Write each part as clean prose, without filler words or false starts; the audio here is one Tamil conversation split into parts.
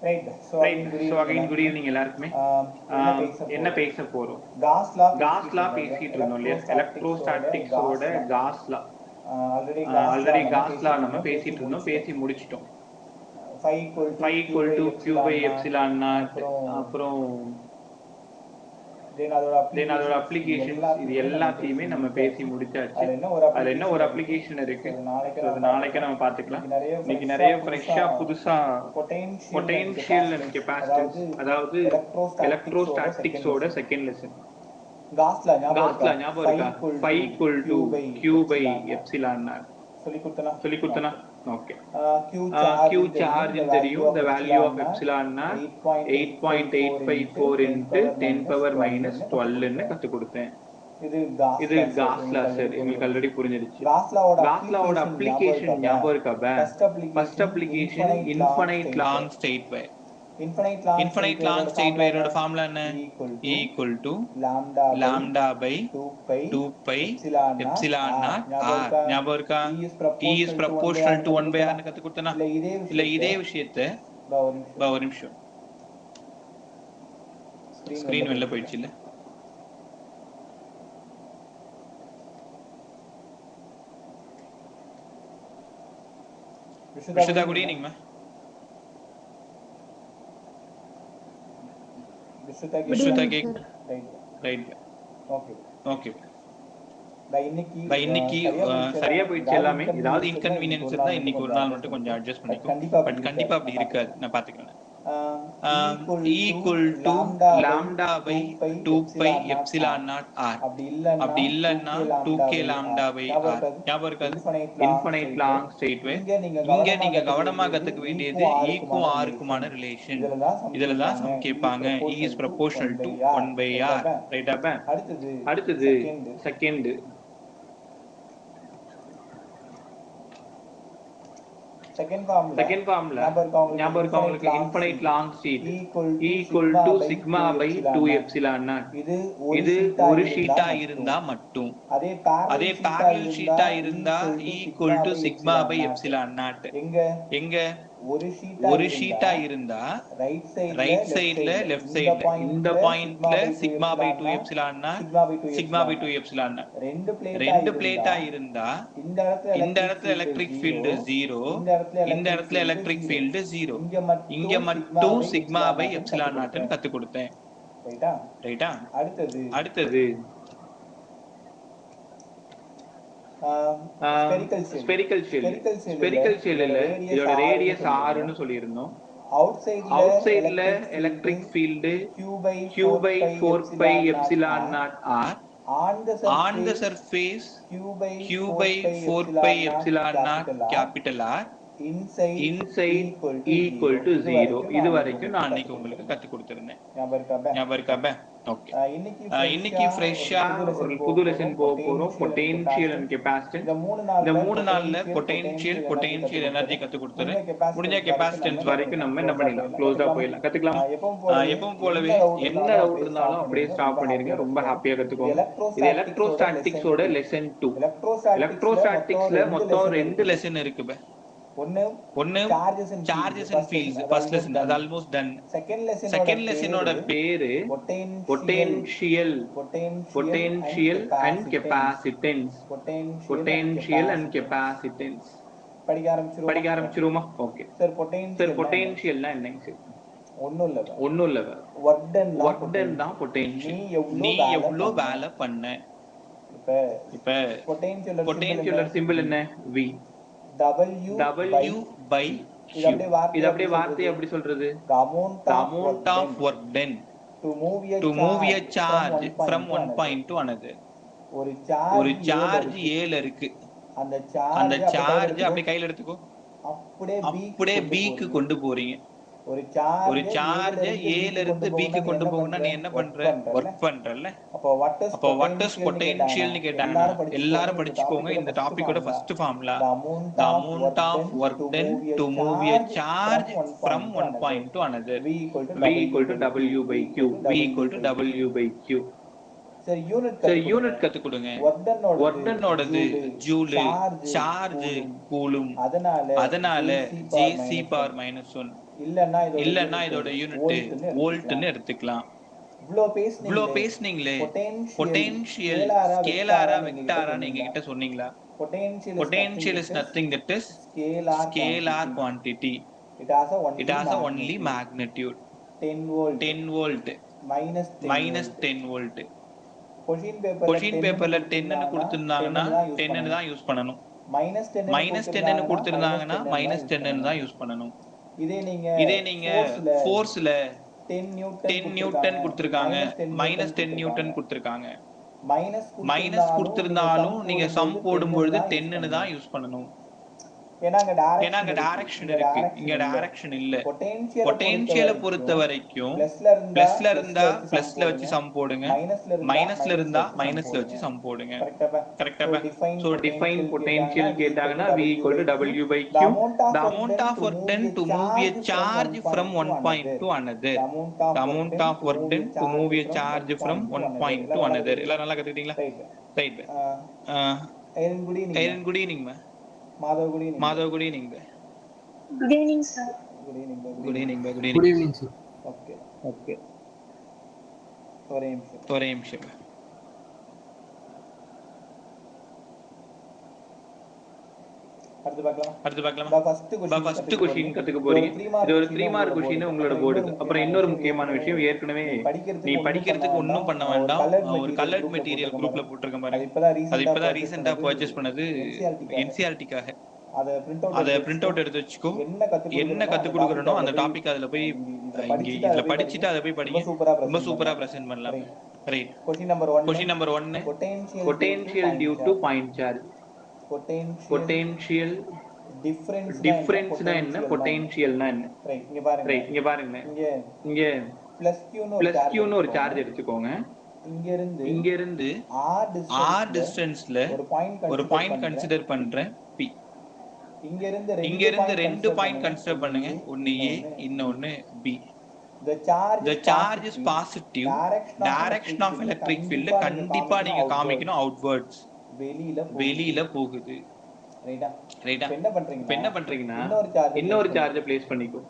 Right. So again good evening எல்லாருக்குமே. என்ன பேச போறோம்? காஸ்லா பேசிட்டு இருந்தோம் இல்லையா? எலக்ட்ரோஸ்டாட்டிக்ஸோட காஸ்லா. ஆல்ரெடி காஸ்லா நம்ம பேசிட்டு இருந்தோம், பேசி முடிச்சிட்டோம். phi equal to q by epsilon naught. அப்புறம் தென் அதோட அப்ளிகேஷன்ஸ், இது எல்லாத்தையுமே நம்ம பேசி முடிச்சாச்சு. அதுல என்ன ஒரு அப்ளிகேஷன் இருக்கு, அது நாளைக்கே நம்ம பார்த்துக்கலாம். இன்னைக்கு நிறைய ஃப்ரெஷ்ஷா புதுசா பொட்டென்ஷியல் அண்ட் கெப்பாசிட்டன்ஸ், அதாவது எலக்ட்ரோஸ்டாட்டிக்ஸோட செகண்ட் லெசன். காஸ்லா ஞாபகம் இருக்கா? phi equal to q by epsilon naught சொல்லி கொடுத்தனா? ஓகே. q சார்ஜ் தெரியும், the value of epsilon naught 8.854 into 10 power minus 12 ன்னு கத்து கொடுத்தேன். இது காஸ்லா சார், உங்களுக்கு ஆல்ரெடி புரிஞ்சிருச்சு. காஸ்லாவோட அப்ளிகேஷன் ஞாபகம் இருக்கா? First application infinite long straight wire. Infinite long straight வயரோட ஃபார்முலா என்ன? E equal to lambda by 2 pi epsilon naught r. ஞாபகம் இருக்கா? T is proportional to 1 by r ன்னு கத்து கொடுத்தனா? இல்ல இதே விஷயத்தை ஒரு நிமிஷம், ஸ்கிரீன் வெளில போயிடுச்சு இல்ல? விஷுதா குட் ஈவினிங் மா. விஷுதா கேக் ரைட். ஓகே இன்னைக்கு சரியா போயிடுச்சு எல்லாமே. ஏதாவது இன்கன்வீனியன்ஸ் இருந்தா இன்னைக்கு ஒரு நாள் மட்டும் கொஞ்சம் அட்ஜஸ்ட் பண்ணிக்கும். பட் கண்டிப்பா அப்படி இருக்காது, நான் பாத்துக்கிறேன். E equal to lambda by 2 pi epsilon naught r. அப்படி இல்லன்னா 2k lambda by r. ஞாபகம் இருக்காது? Infinite long straight wire. இங்க நீங்க கவனமா கத்துக்க வேண்டியது E க்கும் r க்குமான ரிலேஷன். இதுல தான் சம் கேட்பாங்க. E is proportional to 1 by r. ரைட்டா பா? அடுத்தது செகண்ட் ஃபார்முலா ஞாபகம் இருக்கா உங்களுக்கு? Infinite long state E equal to sigma by 2 epsilon naught. இது ஒரு ஷீட்டா இருந்தா மட்டும். அதே parallel ஷீட்டா இருந்தா E equal to sigma by epsilon naught. எங்க ஒரு ஷீட்டா இருந்தா ரைட் சைடுல லெஃப்ட் சைடுல இந்த பாயிண்ட்ல sigma by 2 epsilon naught, sigma by 2 epsilon naught. ரெண்டு பிளேட்டா இருந்தா இந்த இடத்துல எலக்ட்ரிக் ஃபீல்டு 0, இந்த இடத்துல எலக்ட்ரிக் ஃபீல்டு 0. இங்க மட்டும் sigma by epsilon naught ன்னு கத்து கொடுத்தேன். ரைட்டா? அடுத்தது ஸ்பெரிக்கல் ஷெல்ல இதோட ரேடியஸ் r ன்னு சொல்லியிருந்தோம். அவுட் சைடுல electric field q by 4 pi epsilon naught r. On the surface q by 4 pi epsilon naught capital R. Inside equal to 0. இது வரைக்கும் நான் அன்னைக்கு உங்களுக்கு கத்து கொடுத்திருந்தேன். ஞாபகம் இருக்கா? ஓகே. இன்னைக்கு ஃப்ரெஷ்ஷா ஒரு புது லெசன் போக போறோம், பொட்டென்ஷியல் அண்ட் கெபாசிட்டன்ஸ். இந்த 3 நாள்ல பொட்டென்ஷியல் எனர்ஜி கத்து கொடுத்துறேன். முடிஞ்ச கெபாசிட்டன்ஸ் வரைக்கும் நம்ம என்ன பண்ணிடலாம், க்ளோஸ்டா போயிடலாம். கத்துக்கலாம். எப்பவும் போலவே என்ன டவுட் இருந்தாலும் அப்படியே ஸ்டாப் பண்ணிருங்க. ரொம்ப ஹாப்பியா கத்துக்கோங்க. இது எலக்ட்ரோஸ்டாட்டிக்ஸோட லெசன் 2. எலக்ட்ரோஸ்டாட்டிக்ஸ்ல மொத்தம் 2 லெசன் இருக்கு. ஒன்னு charges and fields first lesson, அது ஆல்மோஸ்ட் டன். செகண்ட் லெசனோட பேரு பொட்டென்ஷியல் அண்ட் கெபாசிட்டன்ஸ். படிக்க ஆரம்பிச்சிருமா? Okay sir. பொட்டென்ஷியல்னா என்னங்க சார்? ஒண்ணும் இல்ல, வொர்க் டன் தான் பொட்டென்ஷியல். நீ எவ்வளவு வேலை பண்ண. இப்ப பொட்டென்ஷியல் சிம்பிள் என்ன? V. W by Q. இது அப்படியே வார்த்தை எப்படி சொல்றது? The amount of work done to move a charge from one point to another. ஒரு சார்ஜ் ஏல இருக்கு, அந்த சார்ஜ் அப்படியே கையில எடுத்துக்கோ, அப்படியே B க்கு கொண்டு போறீங்க. ஒரு சார்ஜ் ஏல இருந்து B க்கு கொண்டு போகணும்னா நீ என்ன பண்ற? வொர்க் பண்றல்ல. அப்போ வாட் இஸ் பொட்டென்ஷியல் னு கேட்டாங்க. எல்லாரும் படிச்சுக்கோங்க. இந்த டாபிக்கோட first formula the amount of work done to move a charge from one point to another. V equal to W by Q. V equal to W by Q. சரி யூனிட் கத்து கொடுங்க. ஒர்க் டன்னோடது ஜூல், சார்ஜ் கூலும். அதனால JC பவர் -1 இல்லன்னா இதோட யூனிட் வோல்ட்னு எடுத்துக்கலாம். இவ்ளோ பேசுனீங்களே, பொட்டன்ஷியல் ஸ்கேலாரா வெக்டாரான்னு எங்ககிட்ட சொன்னீங்களா? Potential is nothing that is scalar quantity. It has a only magnitude. 10 volt minus 10 volt. Question பேப்பர்ல 10 ன்னு கொடுத்திருந்தாங்கன்னா 10 ன்னு தான் யூஸ் பண்ணணும். -10 ன்னு கொடுத்திருந்தாங்கன்னா -10 ன்னு தான் யூஸ் பண்ணணும். இதே நீங்க ஃபோர்ஸ்ல 10 நியூட்டன் கொடுத்திருக்காங்க, -10 நியூட்டன் கொடுத்திருக்காங்க. மைனஸ் கொடுத்திருந்தாலும் நீங்க சம் போடும்பொழுது 10 ன்னு தான் யூஸ் பண்ணணும். ஏன்னா அங்க டைரக்ஷன் இருக்கு, இங்க டைரக்ஷன் இல்ல. பொட்டன்ஷியலை பொறுத்த வரைக்கும் பிளஸ்ல இருந்தா பிளஸ்ல வச்சு சம் போடுங்க, மைனஸ்ல இருந்தா மைனஸ்ல வச்சு சம் போடுங்க. கரெக்டா? சோ டிஃபைன் பொட்டன்ஷியல் கேட்டாங்கன்னா V = W/Q. The amount of work done to move a charge from one point to another. The amount of work done to move a charge from one point to another. எல்லாம் நல்லா கத்துக்கிட்டீங்களா? ரைட். குட் ஈவினிங் மா. Madhav, good evening. Good evening, sir. Good evening. Good evening, sir. Okay. ஒரே நிமிஷம். அடுத்து பார்க்கலாமா? ஃபர்ஸ்ட் क्वेश्चन கத்துக்க போறீங்க. இது ஒரு 3 மார்க் क्वेश्चन உங்களோட போர்டுக்கு. அப்புறம் இன்னொரு முக்கியமான விஷயம், ஏற்கனவே நீ படிக்கிறதுக்கு ஒண்ணும் பண்ண வேண்டாம். ஒரு கலர்ட் மெட்டீரியல் குரூப்ல போட்டுருக்கேன் பாருங்க. அது இப்பதான் ரீசன்ட்டா பர்ச்சேஸ் பண்ணது NCERT-க்காக. அத பிரிண்ட் அவுட் எடுத்து வச்சுக்கோ. என்ன கத்து கொடுக்கறனோ அந்த டாபிக் அதுல போய் இதுல படிச்சிட்டு அத போய் படிங்க. ரொம்ப சூப்பரா பிரசன்ட் பண்ணலாம். Right. Question number 1 potential due to point charge. Potential டிஃபரன்ஸ்னா என்ன, பொட்டன்ஷியல்னா என்ன? ரைட், இங்க பாருங்க. இங்க பிளஸ் q ன்னு ஒரு சார்ஜ் எடுத்துக்கோங்க. இங்க இருந்து r டிஸ்டன்ஸ்ல ஒரு பாயிண்ட் கன்சிடர் பண்றேன் p. இங்க இருந்து ரெண்டு பாயிண்ட் கன்சிடர் பண்ணுங்க, ஒன்னு a இன்னொன்னு b. The charge is positive. Direction of electric field கண்டிப்பா நீங்க காமிக்கணும் outwards, வெளியில போகுது. ரைட்டா? இப்போ என்ன பண்றீங்கன்னா இன்னொரு சார்ஜை பிளேஸ் பண்ணிக்கோ.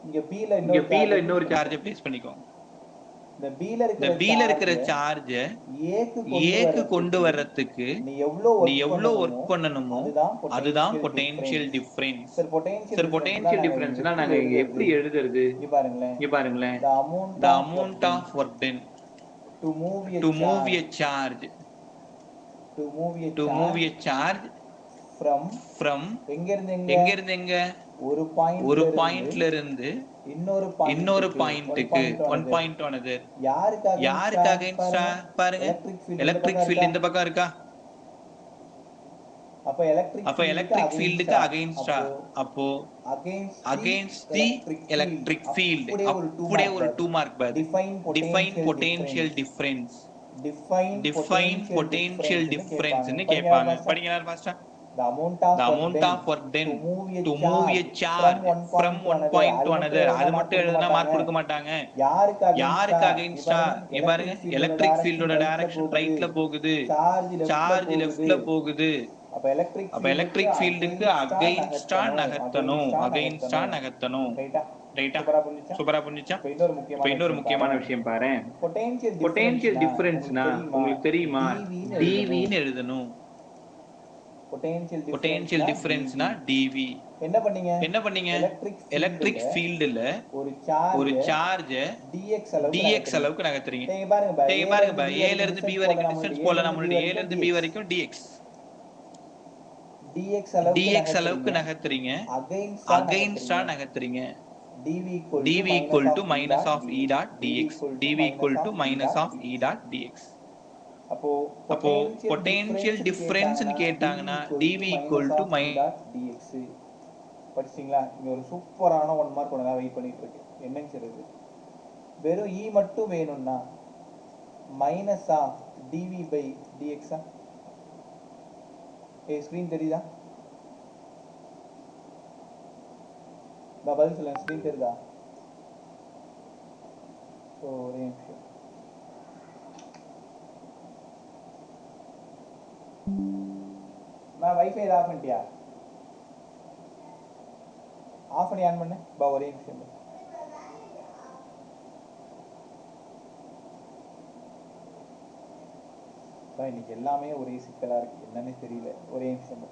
இங்க b ல இன்னொரு சார்ஜை பிளேஸ் பண்ணிக்கோ. இந்த b ல இருக்கிற சார்ஜ் a க்கு கொண்டு வர்றதுக்கு நீ எவ்வளவு வர்க் பண்ணணுமோ அதுதான் பொட்டன்ஷியல் டிஃபரன்ஸ். சரி, பொட்டன்ஷியல் டிஃபரன்ஸ்னா நாங்க எப்படி எழுதுறது? இங்க பாருங்களேன். The amount of work done to move a charge from எங்க இருந்து எங்க, ஒரு பாயிண்ட்ல இருந்து இன்னொரு பாயிண்ட்க்கு, ஒன் பாயிண்ட் ஆனது யாருக்கு அகைன்ஸ்டா பாருங்க. எலக்ட்ரிக் ஃபீல்ட் இந்த பக்கம் இருக்கா? அப்ப எலக்ட்ரிக் ஃபீல்டுக்கு அகைன்ஸ்டா, அப்போ அகைன்ஸ்ட் தி எலக்ட்ரிக் ஃபீல்ட். அப்படியே ஒரு 2 மார்க் பார். Define potential difference. Define potential difference ன்னு கேட்பாங்க. படிங்க ஃபாஸ்டா. The amount of work done to move a charge from one point to another. அது மட்டும் எழுதுனா மார்க் கொடுக்க மாட்டாங்க. யாருக்கு அகைன்ஸ்டா? இங்க பாருங்க, எலக்ட்ரிக் ஃபீல்டோட டைரக்ஷன் ரைட்ல போகுது, சார்ஜ் லெஃப்ட்ல போகுது. அப்ப எலக்ட்ரிக் ஃபீல்டுக்கு அகைன்ஸ்டா நகர்த்தணும். ரைட்டா? சூப்பரா புரிஞ்சுச்சா? இப்போ இன்னொரு முக்கியமான விஷயம் பாரு. பொட்டன்ஷியல் டிஃபரன்ஸ்னா உங்களுக்கு தெரியுமா? dV ன்னு எழுதணும். பொட்டன்ஷியல் டிஃபரன்ஸ்னா dV. என்ன பண்ணீங்க? எலக்ட்ரிக் ஃபீல்ட்ல ஒரு சார்ஜ் dx அளவுக்கு நகர்த்துறீங்க. டேய் பாருங்க, a ல இருந்து b வரைக்கும் டிஸ்டன்ஸ் போல, நம்மளுடைய a ல இருந்து b வரைக்கும் dx அளவுக்கு நகர்த்துறீங்க, அகைன்ஸ்டா நகர்த்துறீங்க. dV = minus of E dot dx. dV = minus of E dot dx. அப்போ பொட்டன்ஷியல் டிஃபரன்ஸ் ன்னு கேட்டாங்கன்னா dV = dx. படிச்சீங்களா? இங்க ஒரு சூப்பரான 1 மார்க் உனக்கு வெயிட் பண்ணிட்டு இருக்கு. என்னன்னு சொல்றது? வெறும் E மட்டும் வேணும்னா மைனஸ் ஆ dV/dx. ஸ்கிரீன் தெரியுதா? பதில் சொல்லுங்க. ஸ்கிரீன் தெரியுதா? ஒரே நிமிஷம். வைஃபை ஆஃப் பண்ணிட்டியா? ஆஃப் பண்ணி ஆன் பண்ணு. ஒரே நிமிஷம். இன்னைக்கு எல்லாமே ஒரே சிக்கலா இருக்கு, என்னன்னு தெரியல. ஒரே நிமிஷம்.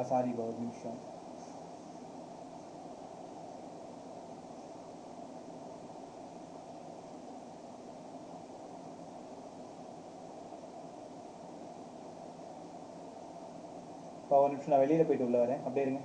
சாரி ஒரு நிமிஷம். ஒரு நிமிஷம், நான் வெளியில போயிட்டு உள்ள வரேன், அப்படியே இருங்க.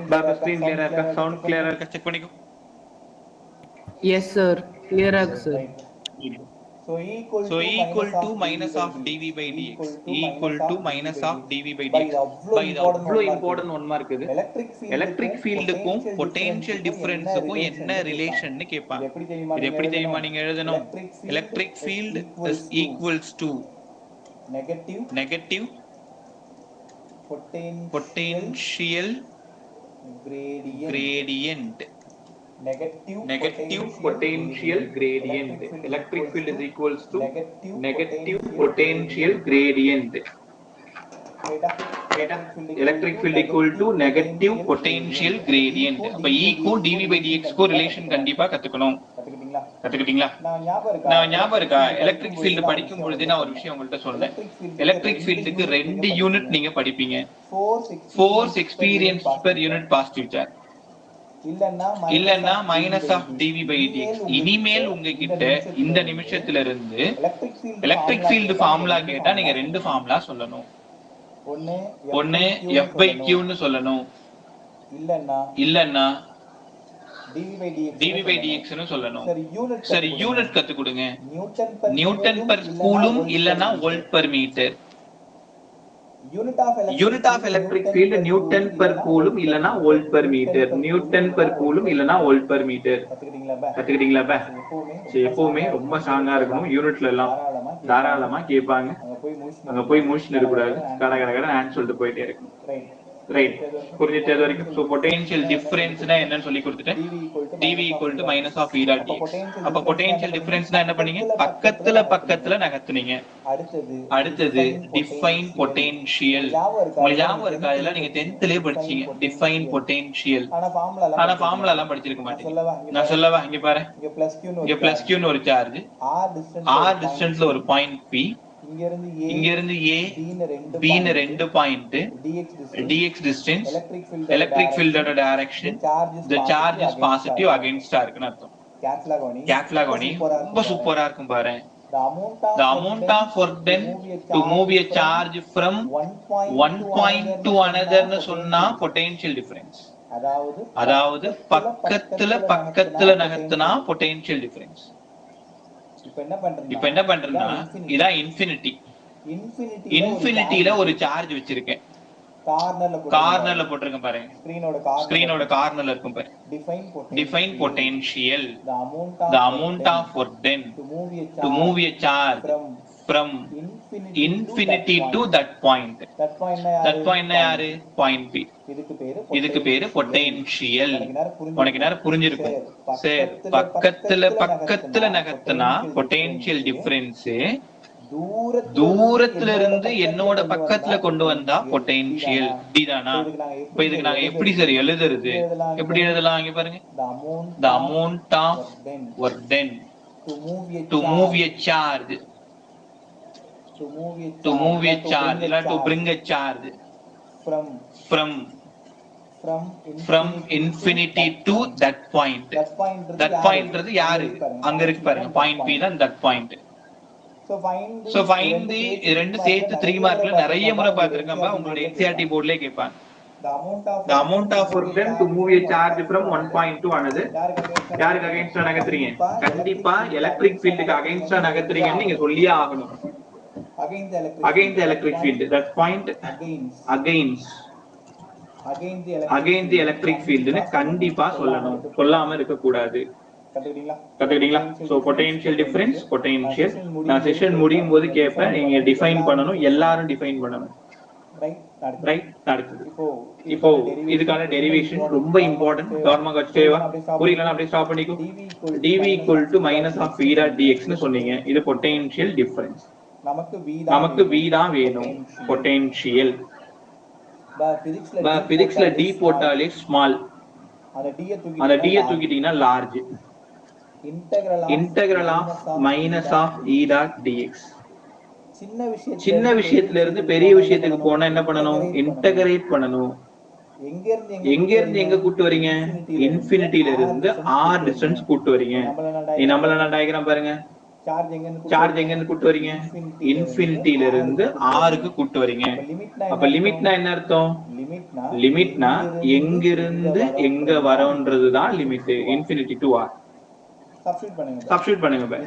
பாபா ஸ்கிரீன் கிளியரா இருக்கா? சவுண்ட் கிளியரா இருக்கா? செக் பண்ணிக்கோ. எஸ் சார், கிளியரா இருக்கு sir. So equal to minus of dv by dx equal to minus of dv by dx. by the அவ்வளோ இம்பார்ட்டன்ட் ஒன் மார்க் இது. எலக்ட்ரிக் ஃபீல்டுக்கும் பொட்டன்ஷியல் டிஃபரன்ஸுக்கும் என்ன ரிலேஷன்னு கேட்பாங்க. இது எப்படி தெரியுமா நீங்க எழுதணும்? Electric field is equals to negative potential gradient. Negative potential gradient. Electric field is equals to negative potential gradient. Electric field equal to negative potential gradient. அப்ப E க்கும் dv by dx க்கும் ரிலேஷன் கண்டிப்பா கத்துக்கணும். கத்துக்கிட்டீங்களா? நான் ஞாபகம் இருக்கா? எலக்ட்ரிக் ஃபீல்டு படிக்கும் பொழுது நான் ஒரு விஷயம் உங்கள்கிட்ட சொன்னேன். எலக்ட்ரிக் ஃபீல்டுக்கு 2 யூனிட் நீங்க படிப்பீங்க. Force experience per unit positive charge, இல்லன்னா minus of dv by dx. இனிமேல் உங்ககிட்ட இந்த நிமிஷத்துல இருந்து எலக்ட்ரிக் ஃபீல்டு ஃபார்முலா கேட்டா நீங்க 2 ஃபார்முலா சொல்லணும். ஒன்னு f by q ன்னு சொல்லணும், இல்லன்னா dv by dx ன்னு சொல்லணும். சரி, யூனிட் கத்து கொடுங்க. நியூட்டன் பெர் கூலும் இல்லனா volt per metre. Unit of electric field newton per coulomb இல்லனா volt per metre. Newton per coulomb இல்லனா வோல்ட் பெர் மீட்டர். கத்துக்கிட்டீங்களா? எப்பவுமே ரொம்ப ஸ்ட்ராங்கா இருக்கணும். யூனிட்ல எல்லாம் தாராளமா கேட்பாங்க. அங்க போய் முடிச்சுட்டு இருக்க கூடாது. கடகட ஆன்சர் சொல்லிட்டு போயிட்டே இருக்கணும். ரைட், புரிஞ்சிட்டு அது வரைக்கும். சோ பொட்டன்ஷியல் டிஃபரன்ஸ்னா என்னன்னு சொல்லி கொடுத்துட்டேன். dv equal to minus of e dot dx. அப்ப பொட்டன்ஷியல் டிஃபரன்ஸ்னா என்ன பண்ணீங்க? பக்கத்துல நகர்த்துனீங்க. அடுத்தது டிஃபைன் பொட்டன்ஷியல். உங்களுக்கு ஞாபகம் இருக்கா? இதெல்லாம் நீங்க 10th லயே படிச்சீங்க. Define potential. ஆனா ஃபார்முலா எல்லாம் படிச்சிருக்க மாட்டீங்க. நான் சொல்லவா? இங்க பாரு, இங்க பிளஸ் q ன்னு ஒரு சார்ஜ், r டிஸ்டன்ஸ்ல ஒரு பாயிண்ட் p, இங்க இருந்து a b ன்னு 2 point, dx distance, electric field ஓட direction, the charge is positive against ஆ இருக்குன்னு அர்த்தம். கேட்லாக் கவனி, ரொம்ப சூப்பரா இருக்கும் பாரு. the amount of work done to move a charge from one point to another ன்னு சொன்னா potential difference. அதாவது பக்கத்துல நகர்த்தினா potential difference. இப்ப என்ன பண்றேன்னா, இதான் இன்ஃபினிட்டி. இன்ஃபினிட்டில ஒரு சார்ஜ் வச்சிருக்கேன், கார்னர்ல போட்டிருக்கேன் பாருங்க. ஸ்கிரீனோட கார்னர்ல இருக்கும் பாரு. Define potential, the amount of work done to move a charge from infinity to that point. that point யாரு? Point p. இதுக்கு பேரு பொட்டன்ஷியல். உனக்கு நேரம் புரிஞ்சிருக்கும். சரி, பக்கத்துல நகர்த்தினா பொட்டன்ஷியல் டிஃபரன்ஸ், தூரத்துல இருந்து என்னோட பக்கத்துல கொண்டு வந்தா பொட்டென்ஷியல் தானா? இப்ப இதுக்கு நாங்க எப்படி சார் எழுதுறது? எப்படி எழுதலாம்? இங்க பாருங்க, the amount of work done to move a charge, to move a charge இல்ல to bring a charge from infinity to that point. that pointன்றது யாரு? அங்க இருக்கு பாருங்க, point P தான் that point. So find the ரெண்டு சேர்த்து 3 மார்க்ல நிறைய முறை பார்த்திருக்கேன்பா, உங்களோட NCERT போர்ட்லயே கேட்பாங்க. The amount of work done to move a charge from one point to another. யாருக்கு அகைன்ஸ்டா நகர்த்துறீங்க? கண்டிப்பா எலக்ட்ரிக் ஃபீல்டுக்கு அகைன்ஸ்டா நகர்த்துறீங்கன்னு நீங்க சொல்லியே ஆகணும். Against the electric field, that point against the electric field னு கண்டிப்பா சொல்லணும், சொல்லாம இருக்க கூடாது. கத்துக்கிட்டீங்களா? சோ பொட்டன்ஷியல் டிஃபரன்ஸ், பொட்டன்ஷியல் நான் செஷன் முடியும் போது கேட்பேன், நீங்க டிஃபைன் பண்ணணும், எல்லாரும் டிஃபைன் பண்ணணும். ரைட்? அடுத்தது இப்போ இதுக்கான டெரிவேஷன் ரொம்ப இம்பார்ட்டன்ட். கவர்மா கட்சேவா புரியலனா அப்படியே ஸ்டாப் பண்ணிக்கோ. dv - of v dot dx னு சொன்னீங்க, இது பொட்டன்ஷியல் டிஃபரன்ஸ். நமக்கு v தான் வேணும், பொட்டன்ஷியல். பிசிக்ஸ்ல d போட்டாலே ஸ்மால், அந்த d ய தூக்கிட்டீங்கன்னா large. integral of - e dot dx. சின்ன விஷயத்துல இருந்து பெரிய விஷயத்துக்கு போனா என்ன பண்ணணும்? இன்டகிரேட் பண்ணணும். எங்க இருந்து எங்க கூட்டு வரீங்க? இன்ஃபினிட்டில இருந்து r டிஸ்டன்ஸ் கூட்டு வரீங்க. நம்மள டயகிராம் பாருங்க, சார்ஜ் எங்க இருந்து கூட்டு வரீங்க? இன்ஃபினிட்டில இருந்து r க்கு கூட்டு வரீங்க. அப்ப லிமிட்னா என்ன அர்த்தம்? லிமிட்னா எங்க இருந்து எங்க வரோன்றதுதான் limit. Infinity to r. Substitute பண்ணுங்க by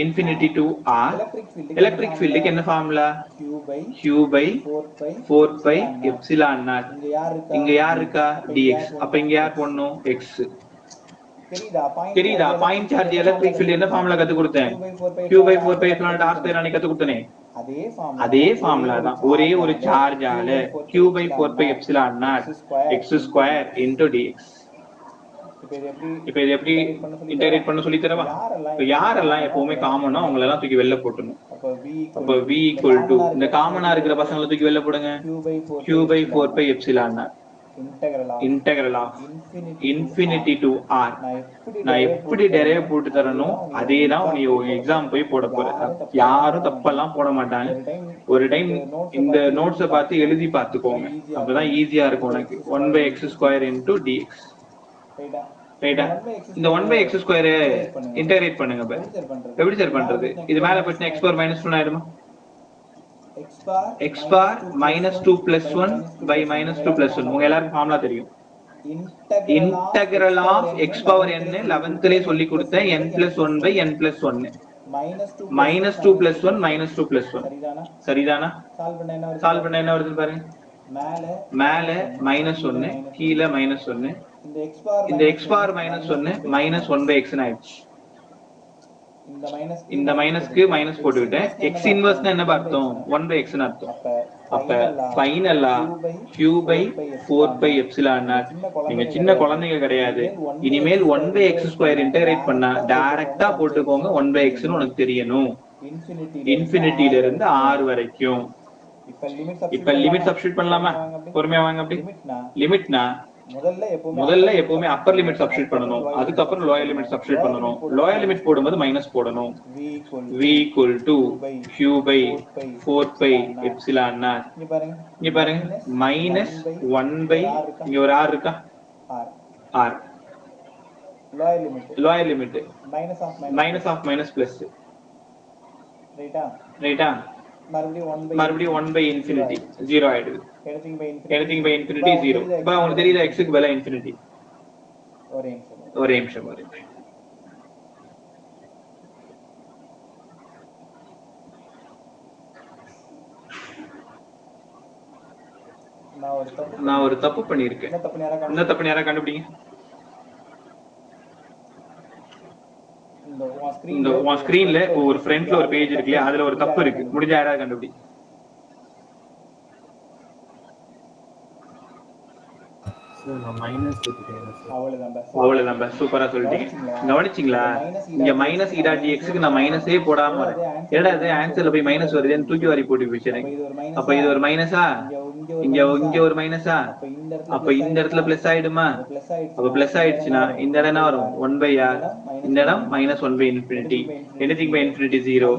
infinity to r. Electric ஃபீல்டுக்கு என்ன formula? q by 4 pi epsilon naught. இங்க யார் இருக்கா? dx. அப்ப இங்க யார் போடணும்? x. தெரியுதா? பாயிண்ட் சார்ஜ் எலக்ட்ரிக் ஃபீல்ட் என்ன ஃபார்முலா கத்து கொடுத்தேன்? q by 4 pi epsilon naught r square அன்னைக்கு கத்து கொடுத்தனே, அதே ஃபார்முலா தான். ஒரே ஒரு சார்ஜால q by 4 pi epsilon naught x square into dx. இப்ப இது எப்படி இன்டகிரேட் பண்ண சொல்லி தரவா? இப்ப யாரெல்லாம் எப்பவுமே காமனா அவங்கள எல்லாம் தூக்கி வெளில போட்டுணும். அப்ப v = இந்த காமனா இருக்கிற பசங்களை தூக்கி வெளில போடுங்க. q by 4 pi epsilon naught integral of infinity to r. நான் எப்படி டெரைவ் போட்டு தரணும் அதே தான் நீ எக்ஸாம் போய் போட போற. யாரும் தப்பெல்லாம் போட மாட்டாங்க. ஒரு டைம் இந்த நோட்ஸை பார்த்து எழுதி பார்த்துக்கோங்க, அப்பதான் ஈஸியா இருக்கும் உனக்கு. 1/x² into dx. ரைட்டா? இந்த 1/x² இன்டகிரேட் பண்ணுங்க. எப்படி சார் பண்றது? இது மேல போச்சுனா x power -2 ஆயிடுமா? x bar -2 + 1 by -2 + 1 உங்க எல்லாருக்கும் ஃபார்முலா தெரியும். Integral of x power n 11th சொல்லி கொடுத்தேன், n + 1 by n + 1. -2 + 1 -2 + 1 சரிதானா? சால்வ் பண்ண என்ன வருது பாருங்க. மேல -1 கீழ -1. இந்த x bar -1 -1/x ஆயிடுச்சு. இந்த மைனஸ்க்கு மைனஸ் போட்டுக்கிட்டேன். x இன்வெர்ஸ் என்ன அர்த்தம்? 1/x ன்னு அர்த்தம். அப்ப ஃபைனலா q by 4 pi epsilon naught. நீங்க சின்ன குழந்தைங்க கிடையாது. இனிமேல் 1/x² இன்டகிரேட் பண்ணா டைரக்டா போட்டுக்கோங்க. 1/x ன்னு உனக்கு தெரியணும். இன்ஃபினிட்டில இருந்து r வரைக்கும். இப்ப லிமிட் சப்ஸ்டிட்யூட் பண்ணலாமா? பொறுமையா வாங்க. அப்படி லிமிட்னா முதல்ல எப்பவுமே அப்பர் லிமிட் சப்ஸ்டிட்யூட் பண்ணணும், அதுக்கப்புறம் லோயர் லிமிட் சப்ஸ்டிட்யூட் பண்ணணும். லோயர் லிமிட் போடும்போது மைனஸ் போடணும். v = q by 4 pi epsilon naught. இங்க பாருங்க -1 இங்க ஒரு r இருக்கா? r lower limit -of plus. ரைட்டா? மறுபடியும் 1/infinity 0 ஆயிடுது. anything by infinity 0. இப்ப உங்களுக்கு தெரியுதா x க்கு பதிலா infinity? ஒரே நிமிஷம். நான் ஒரு தப்பு பண்ணிருக்கேன். என்ன தப்பு யாரா கண்டுபிடிங்க. இந்த உன் ஸ்கிரீன்ல ஒரு ஃப்ரண்ட்ல ஒரு பேஜ் இருக்குல்ல, அதுல ஒரு தப்பு இருக்கு. முடிஞ்சா யாராவது கண்டுபிடி. அவ்வளவுதான், சூப்பரா சொல்லிட்டீங்க. கவனிச்சிங்களா? இங்க மைனஸ் இ டாட் டிஎக்ஸ்க்கு நான் மைனஸே போடாம வரேன். ஏடா இது ஆன்சர்ல போய் மைனஸ் வருதுன்னு தூக்கி வாரி போட்டு போயிடுச்சு எனக்கு. அப்ப இது ஒரு மைனஸா, இங்க ஒரு மைனஸா, அப்ப இந்த இடத்துல பிளஸ் ஆயிடுமா? அப்ப பிளஸ் ஆயிடுச்சுன்னா இந்த இடம் என்ன வரும்? 1/r. இந்த இடம் minus 1/infinity. anything by infinity 0.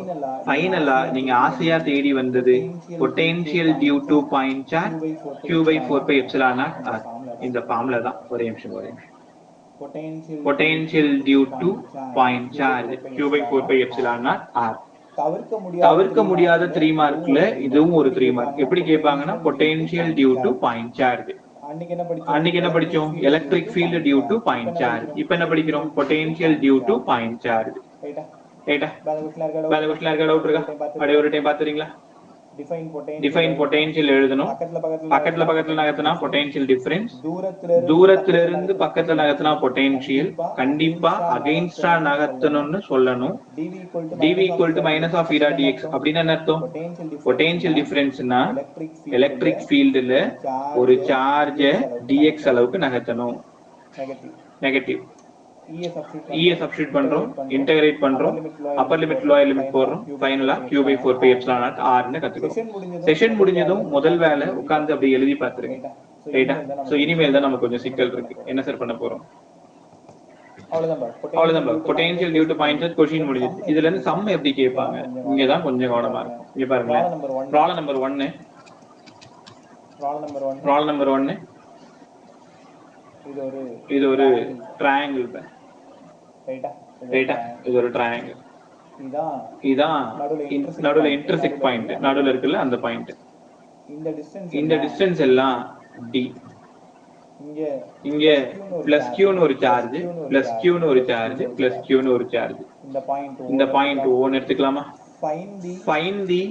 ஃபைனலா நீங்க ஆசையா தேடி வந்தது potential due to point charge q/4πε0r. இந்த ஃபார்முலா தான். ஒரே நிமிஷம். Potential due to point charge q/4πε0r. தவிர்க்க முடியாத 3 மார்க்ல இதுவும் ஒரு 3 மார்க். எப்படி கேட்பாங்கன்னா potential due to point charge. அன்னைக்கு என்ன படிச்சோம்? Electric field due to point charge. இப்போ என்ன படிக்கிறோம்? Potential due to point charge. ரைட்டா? வேற क्वेश्चन இருக்கா? டவுட் இருக்கா? அப்படியே ஒரு டைம் பாத்துறீங்களா? டிஃபைன் பொட்டன்ஷியல் எழுதணும். பக்கத்துல நகர்த்தினா பொட்டன்ஷியல் டிஃபரன்ஸ். தூரத்துல இருந்து பக்கத்துல நகர்த்தினா பொட்டன்ஷியல். கண்டிப்பா அகைன்ஸ்டா நகர்த்தணும்னு சொல்லணும். dv = minus of e dot dx அப்படின்னா என்ன அர்த்தம்? பொட்டன்ஷியல் டிஃபரன்ஸ்னா எலக்ட்ரிக் ஃபீல்ட்ல ஒரு சார்ஜ் dx அளவுக்கு நகர்த்தணும். நெகட்டிவ். e சப்ஸ்டிட்யூட் பண்றோம், இன்டகிரேட் பண்றோம், அப்பர் லிமிட் லோயர் லிமிட் போடுறோம். ஃபைனலா q/4πε0r ன்னு கத்துக்கிறோம். செஷன் முடிஞ்சதும் முதல் வேலை உட்கார்ந்து அப்படி எழுதி பாத்துருங்க. ரைட்டா? சோ இனிமேல் தான் நமக்கு கொஞ்சம் சிக்கல் இருக்கு. என்ன சார் பண்ண போறோம்? அவ்வளவுதான். Potential due to point charge question முடிஞ்சது. இதுல இருந்து சம் எப்படி கேட்பாங்க? இங்க தான் கொஞ்சம் கவனமா இருக்கும். இங்க பாருங்க. Problem number 1. இது ஒரு ட்ரையாங்கிள். ரைட்டா? இது ஒரு ட்ரையாங்கிள். இதான் நடுவுல இன்டர்செக்ட் பாயிண்ட். நடுவுல இருக்குல்ல அந்த பாயிண்ட். இந்த டிஸ்டன்ஸ் எல்லாம் d. இங்க பிளஸ் q ன்னு ஒரு சார்ஜ், பிளஸ் q ன்னு ஒரு சார்ஜ், பிளஸ் q ன்னு ஒரு சார்ஜ். இந்த பாயிண்ட் O எடுத்துக்கலாமா? ஃபைண்ட் தி.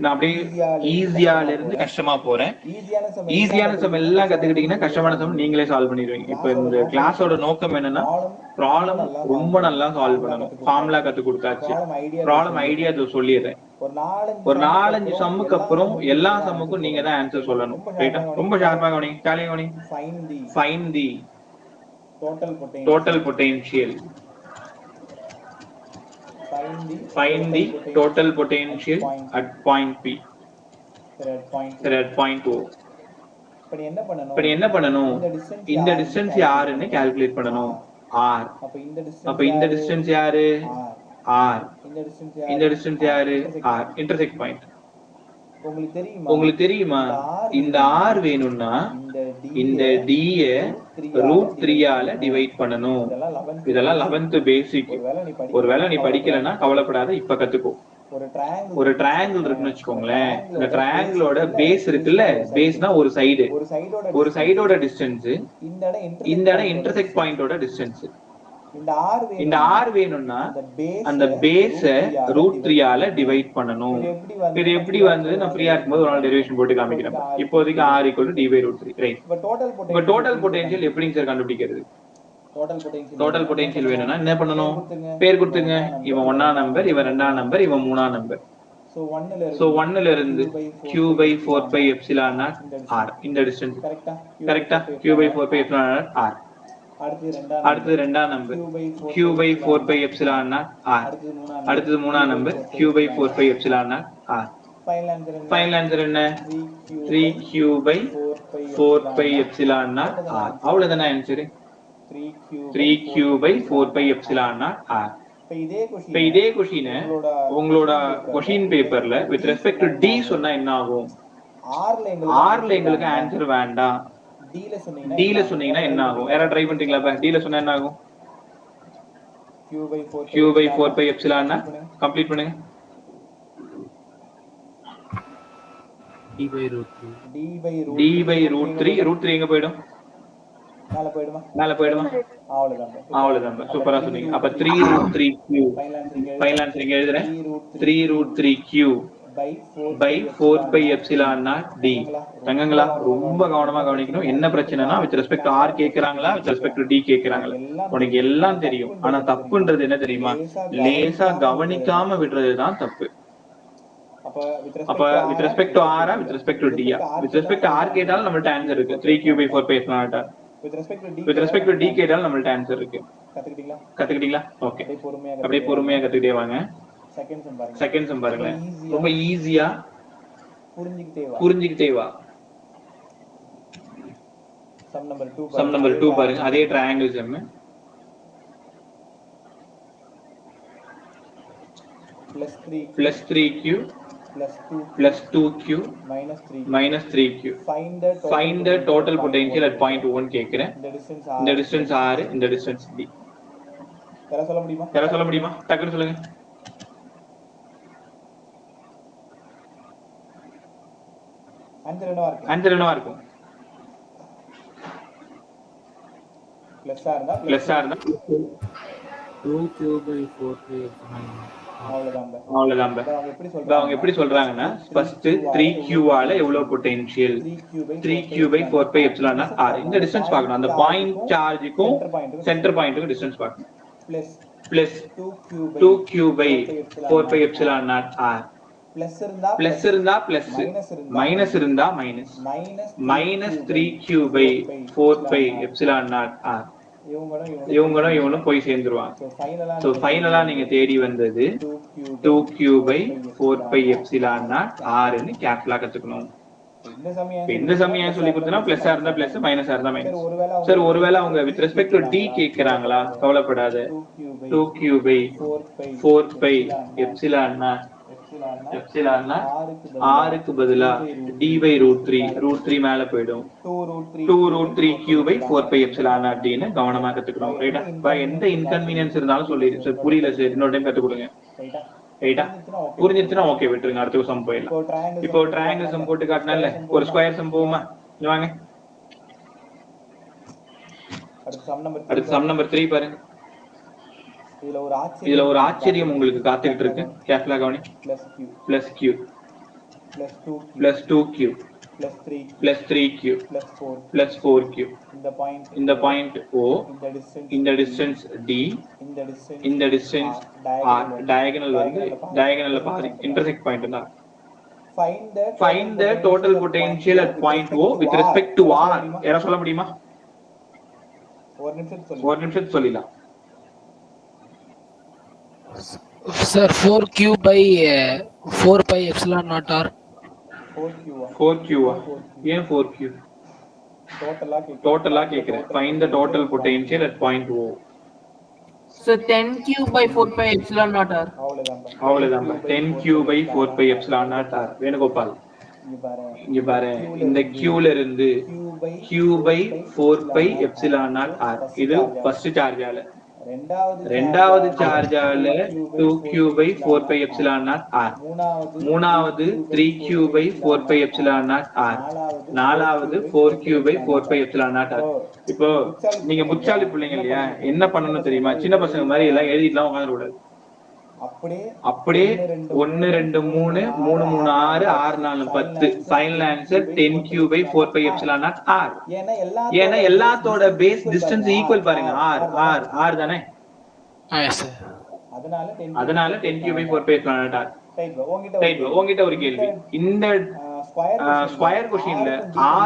நான் அப்படியே ஈஸியால இருந்து கஷ்டமா போறேன். ஈஸியான சம் எல்லாம் கத்துக்கிட்டீங்கன்னா கஷ்டமான சம் நீங்களே சால்வ் பண்ணிடுவீங்க. இப்ப இந்த கிளாஸோட நோக்கம் என்னன்னா ப்ராப்ளம் ரொம்ப நல்லா சால்வ் பண்ணணும். ஃபார்முலா கத்து கொடுத்தாச்சு. ப்ராப்ளம் ஐடியா சொல்லிடுறேன். ஒரு 4-5 சம்முக்கு அப்புறம் எல்லா சம்முக்கும் நீங்க தான் ஆன்சர் சொல்லணும். ரைட்டா? ரொம்ப ஷார்ப்பா கவனிங்க. காலையில கவனிங்க. Find the total potential. Find the total potential at point P. At point O. இப்ப என்ன பண்ணணும்? இந்த டிஸ்டன்ஸ் யாருன்னு கால்குலேட் பண்ணணும். R. அப்ப இந்த டிஸ்டன்ஸ் யாரு? R. இந்த டிஸ்டன்ஸ் யாரு? R. Intersect point. உங்களுக்கு தெரியுமா? இந்த R வேணும்னா இந்த D ய √3 ஆல டிவைட் பண்ணணும். இதெல்லாம் 11th பேசிக். ஒருவேளை நீ படிக்கலன்னா கவலைப்படாத, இப்ப கத்துக்கோ. ஒரு ட்ரையாங்கிள் இருக்குன்னு வச்சுக்கோங்களேன். இந்த ட்ரையாங்கிளோட பேஸ் இருக்குல்ல, பேஸ்னா ஒரு சைடோட டிஸ்டன்ஸ், இந்த இடம் இன்டர்செக்ட் பாயிண்டோட டிஸ்டன்ஸ். இந்த R வேணும்னா அந்த பேஸ √3 ஆல டிவைட் பண்ணணும். இது எப்படி வந்து நான் ஃப்ரீயா இருக்கும்போது ஒரு நாள் டெரிவேஷன் போட்டு காமிக்கிறேன். இப்போதைக்கு R = d/√3. ரைட்? இப்ப டோட்டல் பொட்டன்ஷியல் எப்படிங்க சார் கண்டுபிடிக்கிறது? டோட்டல் பொட்டன்ஷியல் வேணும்னா என்ன பண்ணணும்? பேர் கொடுத்துங்க. இவன் 1ஆம் நம்பர், இவன் 2ஆம் நம்பர், இவன் 3ஆம் நம்பர். சோ 1ல இருந்து q/4πε0r இந்த டிஸ்டன்ஸ். கரெக்ட்டா? q/4πε0r. அடுத்து 2ஆம் நம்பர் q/4πε0r. அடுத்து 3ஆம் நம்பர் q/4πε0r. ஃபைனல் ஆன்சர் என்ன? 3q/4πε0r. அவ்வளவுதானே ஆன்சர்? 3q/4πε0r. இப்ப இதே क्वेश्चन உங்களோட क्वेश्चन பேப்பர்ல வித் ரெஸ்பெக்ட் டு d சொன்னா என்ன ஆகும்? r ல எங்களுக்கு ஆன்சர் வேண்டாம். d ல சொன்னீங்கன்னா என்ன ஆகும்? யாரா ட்ரை பண்றீங்களா? பா d ல சொன்னா என்ன ஆகும்? q/4πε0r. கம்ப்ளீட் பண்ணுங்க. d/√3. √3 எங்க போய்டும்? மேல போய்டுமா? அவ்வளவுதான். சூப்பரா சொன்னீங்க. அப்ப 3√3q. ஃபைனல் ஆன்சர் இங்க எழுதுறேன். 3√3q by 4πε0d. தங்கங்களா ரொம்ப கவனமா கவனிக்கணும். என்ன பிரச்சனைனா வித் ரெஸ்பெக்ட் டு r கேக்குறாங்களா, வித் ரெஸ்பெக்ட் டு d கேக்குறாங்களா? உனக்கு எல்லாம் தெரியும். ஆனா தப்புன்றது என்ன தெரியுமா? லேசா கவனிக்காம விடுறதுதான் தப்பு. அப்ப with respect to r with respect to d with respect to r கேட்டாலும் நம்மள்ட்ட ஆன்சர் இருக்கு 3q/4π epsilon r. with respect to d கேட்டாலும் நம்மள்ட்ட ஆன்சர் இருக்கு. கத்துக்கிட்டீங்களா? ஓகே, அப்படியே பொறுமையா கத்துக்கிட்டே வாங்க. செகண்ட் சம் பாருங்க, ரொம்ப ஈஸியா புரிஞ்சுக்கிட்டே வா. சம் நம்பர் 2 பாருங்க, அதே triangle sum. plus 3q plus 2q minus 3q. Find the total potential at point 1 கேக்குறேன். இந்த distance r, இந்த distance d. யாரா சொல்ல முடியுமா? டக்குனு சொல்லுங்க. ஆன்சர் என்னவா இருக்கும்? பிளஸ் ஆர் தான். 2q/4π அவ்வளவுதான். அவங்க எப்படி சொல்றாங்கன்னா ஃபர்ஸ்ட் 3q ஆல எவ்வளவு பொட்டன்ஷியல் 3q/4π epsilon r. இந்த டிஸ்டன்ஸ் பார்க்கணும். அந்த பாயிண்ட் சார்ஜுக்கும் சென்டர் பாயிண்ட்டுக்கும் டிஸ்டன்ஸ் பார்க்கணும். Plus 2q/4π epsilon r. Plus இருந்தா பிளஸ், மைனஸ் இருந்தா minus. Minus 3q/4π epsilon r. இவங்களும் போய் சேர்ந்துருவாங்க. சோ ஃபைனலா நீங்க தேடி வந்தது 2q/4π epsilon r ன்னு கேப்லா கத்துக்கணும். இந்த சமயம் சொல்லி கொடுத்தனா பிளஸ் இருந்தா பிளஸ், மைனஸ் இருந்தா மைனஸ். சார் ஒருவேளை அவங்க with respect to d கேக்குறாங்களா? கவலைப்படாத. 2q/4π epsilon r க்கு பதிலா d/√3 மேல போய்டும். 2√3q/4π epsilon r d ன்னு கவனமா கத்துக்கணும். ரைட்டா? பை எந்த இன்கன்வீனியன்ஸ் இருந்தாலும் சொல்லிடு. சார் புரியல சார், இன்னொரு டைம் கத்து கொடுங்க. ரைட்டா? புரிஞ்சிருச்சுனா ஓகே, விட்டுருங்க. அடுத்த சம் போயிடலாம். இப்போ ட்ரையாங்கிள் சம் போட்டு காட்டினால ஒரு ஸ்கொயர் சம் போகுமா? வாங்க, அடுத்து சம் நம்பர் 3 பாருங்க. இதுல ஒரு ஆச்சரியம் உங்களுக்கு காத்துக்கிட்டு இருக்கு. கேர்ஃபுல்லா கவனி. plus q plus 2q plus 3q plus 4q. இந்த பாயிண்ட் o, இந்த டிஸ்டன்ஸ் d, இந்த டிஸ்டன்ஸ் r. டயகனல் வந்து டயகனல்ல பாரு, இன்டர்செக்ட் பாயிண்ட் தான். Find the total potential at point o with respect to r. யாரா சொல்ல முடியுமா? ஒரு நிமிஷம் சொல்லிடலாம். Sir, 4q/4π epsilon naught r. 4q ஏன் 4q? டோட்டலா கேக்குறேன். Find the total potential at point o. So 10q/4π epsilon naught r. அவ்வளவுதான். 10q/4π epsilon naught r. Venugopal இங்க பாரு, இந்த qல இருந்து q/4π epsilon naught r. இது ஃபர்ஸ்ட் சார்ஜால. ரெண்டாவது சார்ஜால 2q/4π epsilon naught r. மூணாவது 3q/4π epsilon naught r. நாலாவது 4q/4π epsilon naught r. இப்போ நீங்க புச்சாலி பிள்ளைங்க இல்லையா, என்ன பண்ணணும் தெரியுமா? சின்ன பசங்க மாதிரி எல்லாம் எழுதிட்டுலாம் உட்காந்துட கூடாது. அப்படியே 1 2 3 3 3 6 6 4 10. Final answer 10q/4π epsilon naught r. ஏன்னா எல்லாத்தோட பேஸ் டிஸ்டன்ஸ் ஈக்குவல் பாருங்க. r தானே? Yes sir. அதனால 10q/4π epsilon naught r. Right. உங்ககிட்ட ஒரு கேள்வி. இந்த ஸ்கொயர் கொஸ்டின்ல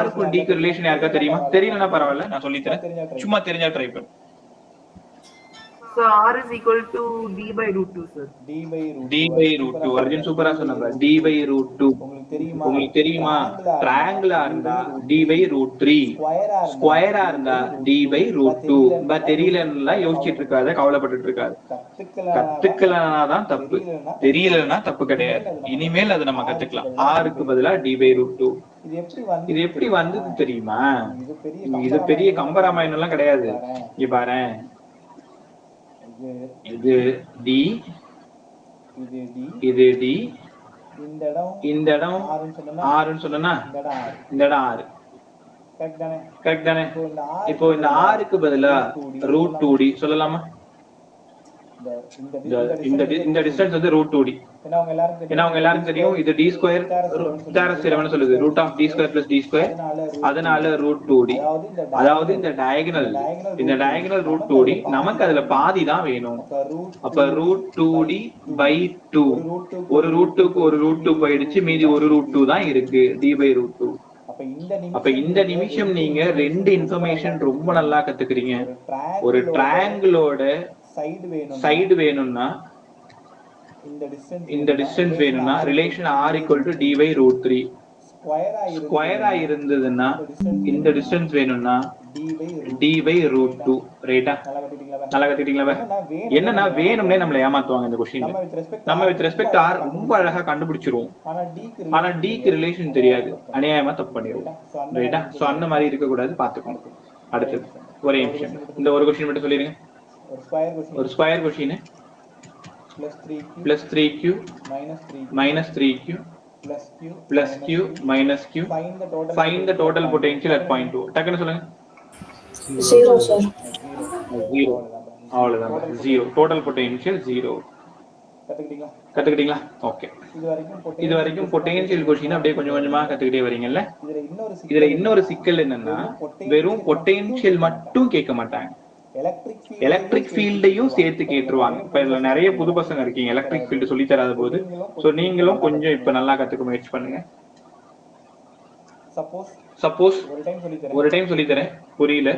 r க்கு d க்கு ரிலேஷன் யாருக்கா தெரியுமா? தெரியலனா பரவாயில்ல, நான் சொல்லி தரேன். சும்மா தெரிஞ்சா ட்ரை பண்ணு. So r is equal to d/√2 sir. d/√2. Arjun சூப்பரா சொன்னாங்க. d/√2 உங்களுக்கு தெரியுமா? ட்ரையாங்கிளா இருந்தா d/√3, ஸ்கொயரா இருந்தா d/√2. பட் தெரியலன்னா யோசிச்சிட்டு இருக்காத, கவலைப்பட்டுட்டு இருக்காது. கத்துக்கலனா தான் தப்பு, தெரியலனா தப்பு கிடையாது. இனிமேல் அதை நம்ம கத்துக்கலாம். r க்கு பதிலா d/√2. இது எப்படி வந்தது தெரியுமா? இது பெரிய கம்பராமாயணம் எல்லாம் கிடையாது. இங்க பாரு, இது d, இது d, இந்த இடம் r ன்னு சொன்னா இந்த இடம் r. கரெக்ட் தானே? இப்போ இந்த r க்கு பதிலா √2d சொல்லலாமா? இந்த டிஸ்டன்ஸ் வந்து ரூட் 2d. ஏன்னா அவங்க எல்லாருக்கும் தெரியும் இது d ஸ்கொயர் வித்தாரஸ் தியரம்னு சொல்லுது. Root of d square plus d square, அதனால ரூட் 2d. அதாவது இந்த டயகனல் ரூட் 2d, நமக்கு அதுல பாதி தான் வேணும். அப்ப ரூட் 2d பை 2, ஒரு ரூட் 2க்கு ஒரு ரூட் 2 போயிடுச்சு, மீதி ஒரு ரூட் 2 தான் இருக்கு, d பை ரூட் 2. அப்ப இந்த நிமிஷம் நீங்க ரெண்டு இன்ஃபர்மேஷன் ரொம்ப நல்லா கத்துக்கிறீங்க. ஒரு ட்ரையாங்கிளோட சைடு வேணும்னா, இந்த டிஸ்டன்ஸ் வேணும்னா relation r equal to d by root 3. ஸ்கொயரா இருந்ததுன்னா இந்த டிஸ்டன்ஸ் வேணும்னா d by root 2. ரைட்டா? நல்லா கத்துக்கிட்டீங்களா? என்னன்னா வேணும்னே நம்மள ஏமாத்துவாங்க இந்த क्वेश्चन. நம்ம வித் ரெஸ்பெக்ட் r ரொம்ப அழகா கண்டுபிடிச்சிருவோம், ஆனா d க்கு ரிலேஷன் தெரியாது, அநியாயமா தப்பு பண்ணிடுவோம். ரைட்டா? சோ அந்த மாதிரி இருக்க கூடாது, பாத்துக்கோங்க. அடுத்து ஒரே நிமிஷம் இந்த ஒரு क्वेश्चन மட்டும் சொல்லிருங்க. ஒரு square question plus 3q minus 3q plus q minus q, find the total potential at point 2. டக்குன்னு சொல்லுங்க. 0 sir. 0. அவ்வளவுதான், 0. Total potential 0. கத்துக்கிட்டீங்களா? ஓகே. இது வரைக்கும் பொட்டன்ஷியல் क्वेश्चन அப்படியே கொஞ்சம் கொஞ்சமா கத்துக்கிட்டே வரீங்கல்ல. இதுல இன்னொரு சிக்கல் என்னன்னா, வெறும் பொட்டன்ஷியல் மட்டும் கேட்க மாட்டாங்க, எலக்ட்ரிக் ஃபீல்டையும் சேர்த்து கேட்டுருவாங்க. இப்ப இதுல நிறைய புது பசங்க இருக்கீங்க, எலக்ட்ரிக் ஃபீல்டு சொல்லி தராத போது. சோ நீங்களும் கொஞ்சம் இப்ப நல்லா கத்துக்க முயற்சி பண்ணுங்க. சப்போஸ் ஒரு டைம் சொல்லி தரேன் புரியல,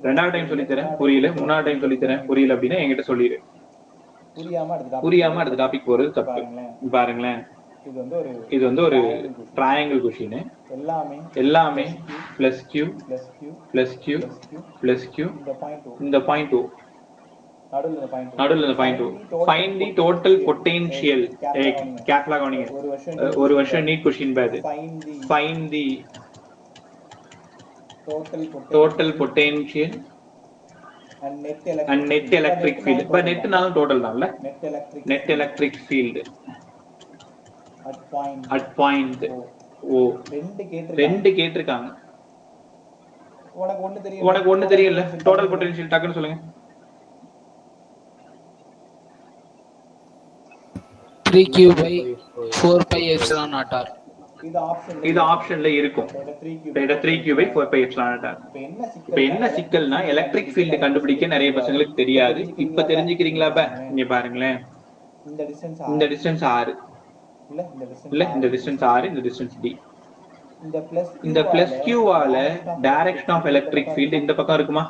ரெண்டாவது டைம் சொல்லி தரேன் புரியல, மூணாவது டைம் சொல்லி தரேன் புரியல அப்படின்னா என்கிட்ட சொல்லிடு. புரியாம அடுத்த டாபிக் போறது தப்பு. பாருங்களேன், இது வந்து ஒரு ட்ரையாங்கிள் क्वेश्चन. எல்லாமே plus q plus q plus q, இந்த பாயிண்ட் 2 நடுவுல இந்த பாயிண்ட் 2. ஃபைண்ட் தி டோட்டல் பொட்டன்ஷியல். கேர்ஃபுல்லா கவனிங்க, ஒரு வருஷம் நீட் क्वेश्चन பாது. Find the total potential and net electric field. but net நாலும் total தான்ல, net electric field at point o. ரெண்டு கேட்டிருக்காங்க, உனக்கு ஒண்ணு தெரியல. டோட்டல் பொட்டன்ஷியல் டக்குன்னு சொல்லுங்க. 3q by 4 pi epsilon naught r. இது ஆப்ஷன்ல இருக்கும். 3q by 4 pi epsilon naught r. இப்ப என்ன சிக்கல்னா, எலக்ட்ரிக் ஃபீல்ட் கண்டுபிடிக்க நிறைய பசங்களுக்கு தெரியாது. இப்ப தெரிஞ்சுக்கிறீங்களா? இங்க பாருங்களேன், இந்த டிஸ்டன்ஸ் r இல்ல, இந்த டிஸ்டன்ஸ் r, இந்த டிஸ்டன்ஸ் d. இந்த பிளஸ் q வால டைரக்ஷன் ஆஃப் எலக்ட்ரிக் ஃபீல்ட் இந்த பக்கம் இருக்குமா?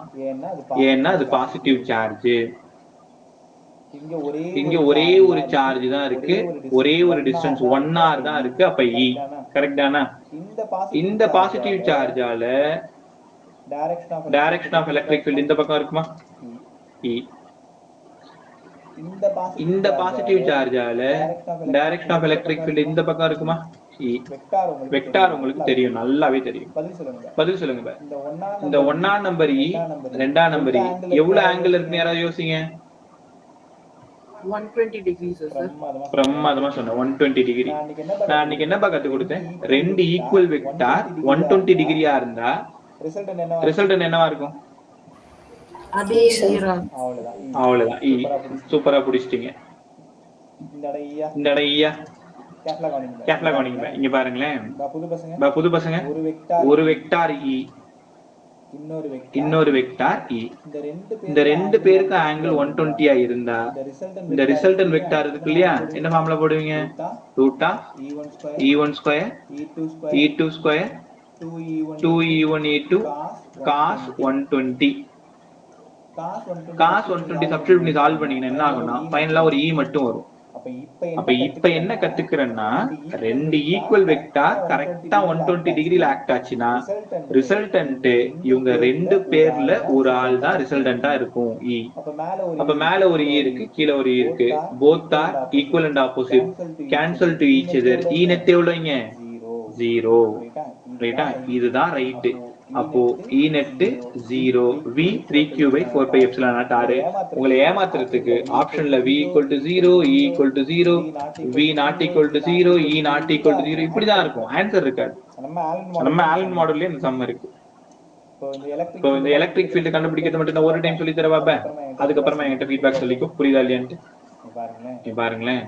ஏன்னா அது பாசிட்டிவ் சார்ஜ். இங்க ஒரே ஒரு சார்ஜ் தான் இருக்கு, ஒரே ஒரு டிஸ்டன்ஸ் 1r தான் இருக்கு. அப்ப e கரெக்ட்டானா? இந்த பாசிட்டிவ் சார்ஜால டைரக்ஷன் ஆஃப் எலக்ட்ரிக் ஃபீல்ட் இந்த பக்கம் இருக்குமா? e. இந்த பாசிட்டிவ் சார்ஜால டைரக்ஷன் ஆஃப் எலக்ட்ரிக் ஃபீல்ட் இந்த பக்கம் இருக்குமா? e. வெக்டார் உங்களுக்கு தெரியும், நல்லாவே தெரியும். பதில் சொல்லுங்க. இந்த 1ஆம் நம்பர் e, 2ஆம் நம்பர் e எவ்வளவு ஆங்கிள் இருக்குன்னு யாராவது யோசிங்க. 120 degrees sir. பிரமாதமா சொன்ன, 120 டிகிரி. நான் அன்னைக்கு என்னப்பா கத்து கொடுத்தேன்? ரெண்டு ஈக்குவல் வெக்டார் 120 டிகிரியா இருந்தா ரிசல்ட் என்னவா இருக்கும்? அவ்வளவுதான், e. சூப்பரா புடிச்சிட்டீங்க. இந்த ஐயா கேப்ல கவனிங்க. இங்க பாருங்களேன் புது பசங்க, ஒரு வெக்டார் e, இன்னொரு வெக்டார் e. இந்த ரெண்டு பேருக்கு ஆங்கிள் 120 இருந்தா இந்த ரிசல்டன்ட் வெக்டார் இருக்கு இல்லையா, என்ன ஃபார்முலா போடுவீங்க? Root of e1 square e2 square 2e1 e2 cos 120. cos 120 substitute பண்ணி சால்வ் பண்ணீங்கன்னா என்ன ஆகும்னா ஃபைனலா ஒரு e மட்டும் வரும். அப்ப இப்ப என்ன கத்துக்கிறேன்னா, ரெண்டு ஈக்குவல் வெக்டார் கரெக்டா 120 டிகிரில ஆக்ட் ஆச்சுன்னா ரிசல்டன்ட் இவங்க ரெண்டு பேர்ல ஒரு ஆள் தான் ரிசல்டன்டா இருக்கும் e. அப்ப மேல ஒரு e இருக்கு, கீழ ஒரு e இருக்கு, both are equal and opposite, cancel to each other. e net எவ்வளவுங்க? 0. ரைட்டா? இதுதான் ரைட். அப்போ e net 0, v 3q by 4 pi epsilon naught r. உங்களை ஏமாத்துறதுக்கு ஆப்ஷன்ல v equal to 0, e equal to 0, v not equal to 0, e not equal to 0 இப்படிதான் இருக்கும், ஆன்சர் இருக்காது. நம்ம ஆலன் மாடல்ல இந்த சம் இருக்கு. இப்போ இந்த எலக்ட்ரிக் ஃபீல்ட் கண்டுபிடிக்கிறது மட்டும் நான் ஒரு டைம் சொல்லி தரவாப்ப, அதுக்கப்புறமா என்கிட்ட ஃபீட்பேக் சொல்லிக்கோ, புரியுதா இல்லையான்ட்டு. பாருங்களேன்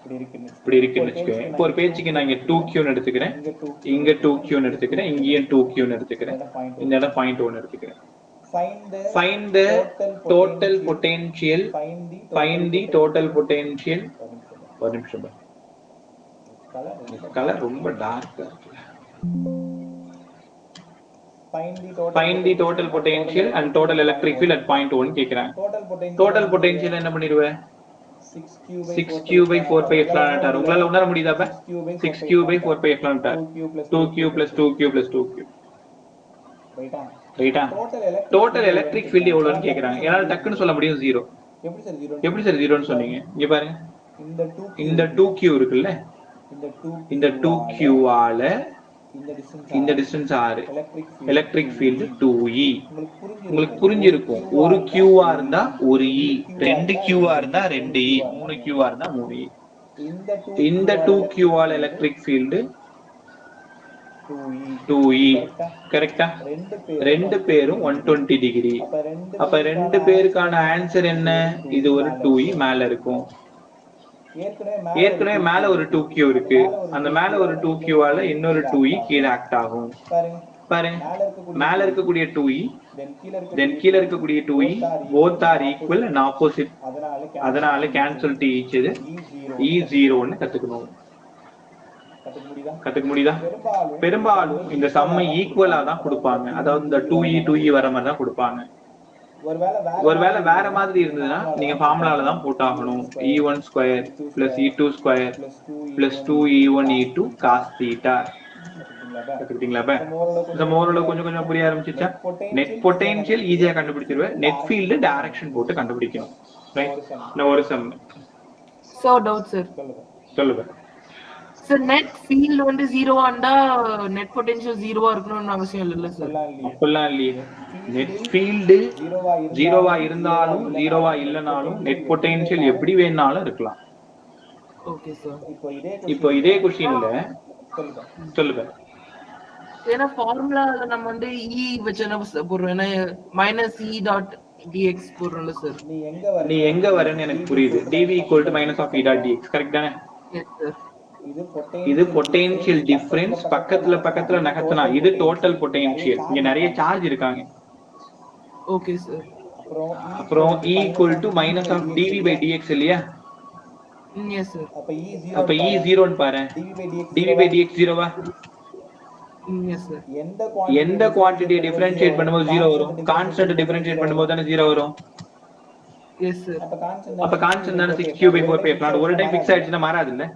இப்படி இருக்குன்னு வச்சுக்கோங்க. இப்போ ஒரு பேச்சுக்கு நான் இங்க 2Qன்னு எடுத்துக்கிறேன், இங்க 2Qன்னு எடுத்துக்கிறேன், இங்கேயும் 2Qன்னு எடுத்துக்கிறேன், இந்த இடம் பாயிண்ட் 1 எடுத்துக்கிறேன். Find the total potential. Find the total potential. ஒரு நிமிஷம், கலர் ரொம்ப டார்க்கா இருக்கு. Find the total potential and total electric field at point 1 கேக்குறாங்க. Total potential என்ன பண்ணிடுவேன்? 6Q by 4 pi epsilon naught. உங்களால உணர முடியுதாப்ப? 6Q by 4 pi epsilon naught. 2Q plus 2Q plus 2Q. ரைட்டா? டோட்டல் எலக்ட்ரிக் ஃபீல்ட் எவ்வளவுன்னு கேக்குறாங்க. என்னால டக்குன்னு சொல்ல முடியும் 0. எப்படி சார் 0ன்னு சொன்னீங்க? இங்க பாருங்க, இந்த 2Q இருக்குல்ல, இந்த 2Q ஆல இந்த டிஸ்டன்ஸ் 6, எலக்ட்ரிக் ஃபீல்ட் 2E. உங்களுக்கு புரிஞ்சிருக்கும், ஒரு Qஆ இருந்தா ஒரு E, 2 Qஆ இருந்தா 2E, 3 Qஆ இருந்தா 3E. இந்த 2Q ஆல எலக்ட்ரிக் ஃபீல்ட் 2E. கரெக்டா? ரெண்டு பேரும் 120 டிகிரி. அப்ப ரெண்டு பேருக்கான ஆன்சர் என்ன? இது ஒரு 2E மேல இருக்கும். ஏற்கனவே மேல ஒரு 2Q இருக்கு, அந்த மேல ஒரு 2Q ஆல இன்னொரு 2E கீழே ஆக்ட் ஆகும். பாருங்க, மேல இருக்கக்கூடிய 2E தென் கீழே இருக்கக்கூடிய 2E both are equal and opposite. அதனால cancel to each other, E0ன்னு கத்துக்கணும். கத்துக்க முடியுதா? பெரும்பாலும் இந்த சம்மை ஈக்குவலா தான் கொடுப்பாங்க, அதாவது இந்த 2E வர மாதிரி தான் கொடுப்பாங்க. ஒருவேளை வேற மாதிரி இருந்ததுன்னா நீங்க ஃபார்முலால தான் போட்டாகணும். E1 square plus E2 square plus 2E1 E2 cos θ. கத்துக்கிட்டீங்களா? இந்த மோரல கொஞ்சம் கொஞ்சம் புரிய ஆரம்பிச்சிச்சா? நெட் பொட்டன்ஷியல் ஈஸியா கண்டுபிடிச்சிருவேன், நெட் ஃபீல்ட் டைரக்ஷன் போட்டு கண்டுபிடிக்கணும். ரைட்? நான் ஒரு சம் டவுட் சார். சொல்லுங்க சார். நெட் ஃபீல்ட் வந்து 0 ஆண்டா நெட் பொட்டன்ஷியல் 0வா இருக்கணும்னு அவசியம் இல்ல சார். அப்பலாம் இல்லையே. நெட் ஃபீல்ட் 0வா இருந்தாலும் 0வா இல்லனாலும் நெட் பொட்டன்ஷியல் எப்படி வேணாலும் இருக்கலாம். Okay sir. இப்போ இதே क्वेश्चनல சொல்லுங்க. ஏனா ஃபார்முலால நம்ம வந்து E வெச்சன போடுறோம், ஏனா -E.dx போடுறோம்ல சார். நீ எங்க வரேன்னு எனக்கு புரியுது. dv - (E.dx) கரெக்ட் தானே? Yes sir. இது பொட்டன்ஷியல் டிஃபரன்ஸ். பக்கத்துல நகர்த்தனா இது டோட்டல் பொட்டன்ஷியல். இங்க நிறைய சார்ஜ் இருக்காங்க. Okay sir. அப்புறம் E - (dv/dx) இல்லையா? Yes sir. அப்ப E0 ன்னு பாரு. dv/dx 0வா? Yes sir. எந்த குவாண்டிட்டியை டிஃபரன்ஷியேட் பண்ணும்போது 0 வரும்? கான்ஸ்டன்ட் டிஃபரன்ஷியேட் பண்ணும்போது தானே 0 வரும். Yes sir. அப்ப கான்ஸ்டன்ட் தான 6Q/4 pi epsilon. ஒரு டைம் ஃபிக்ஸ் ஆயிடுச்சுனா மாறாது இல்ல?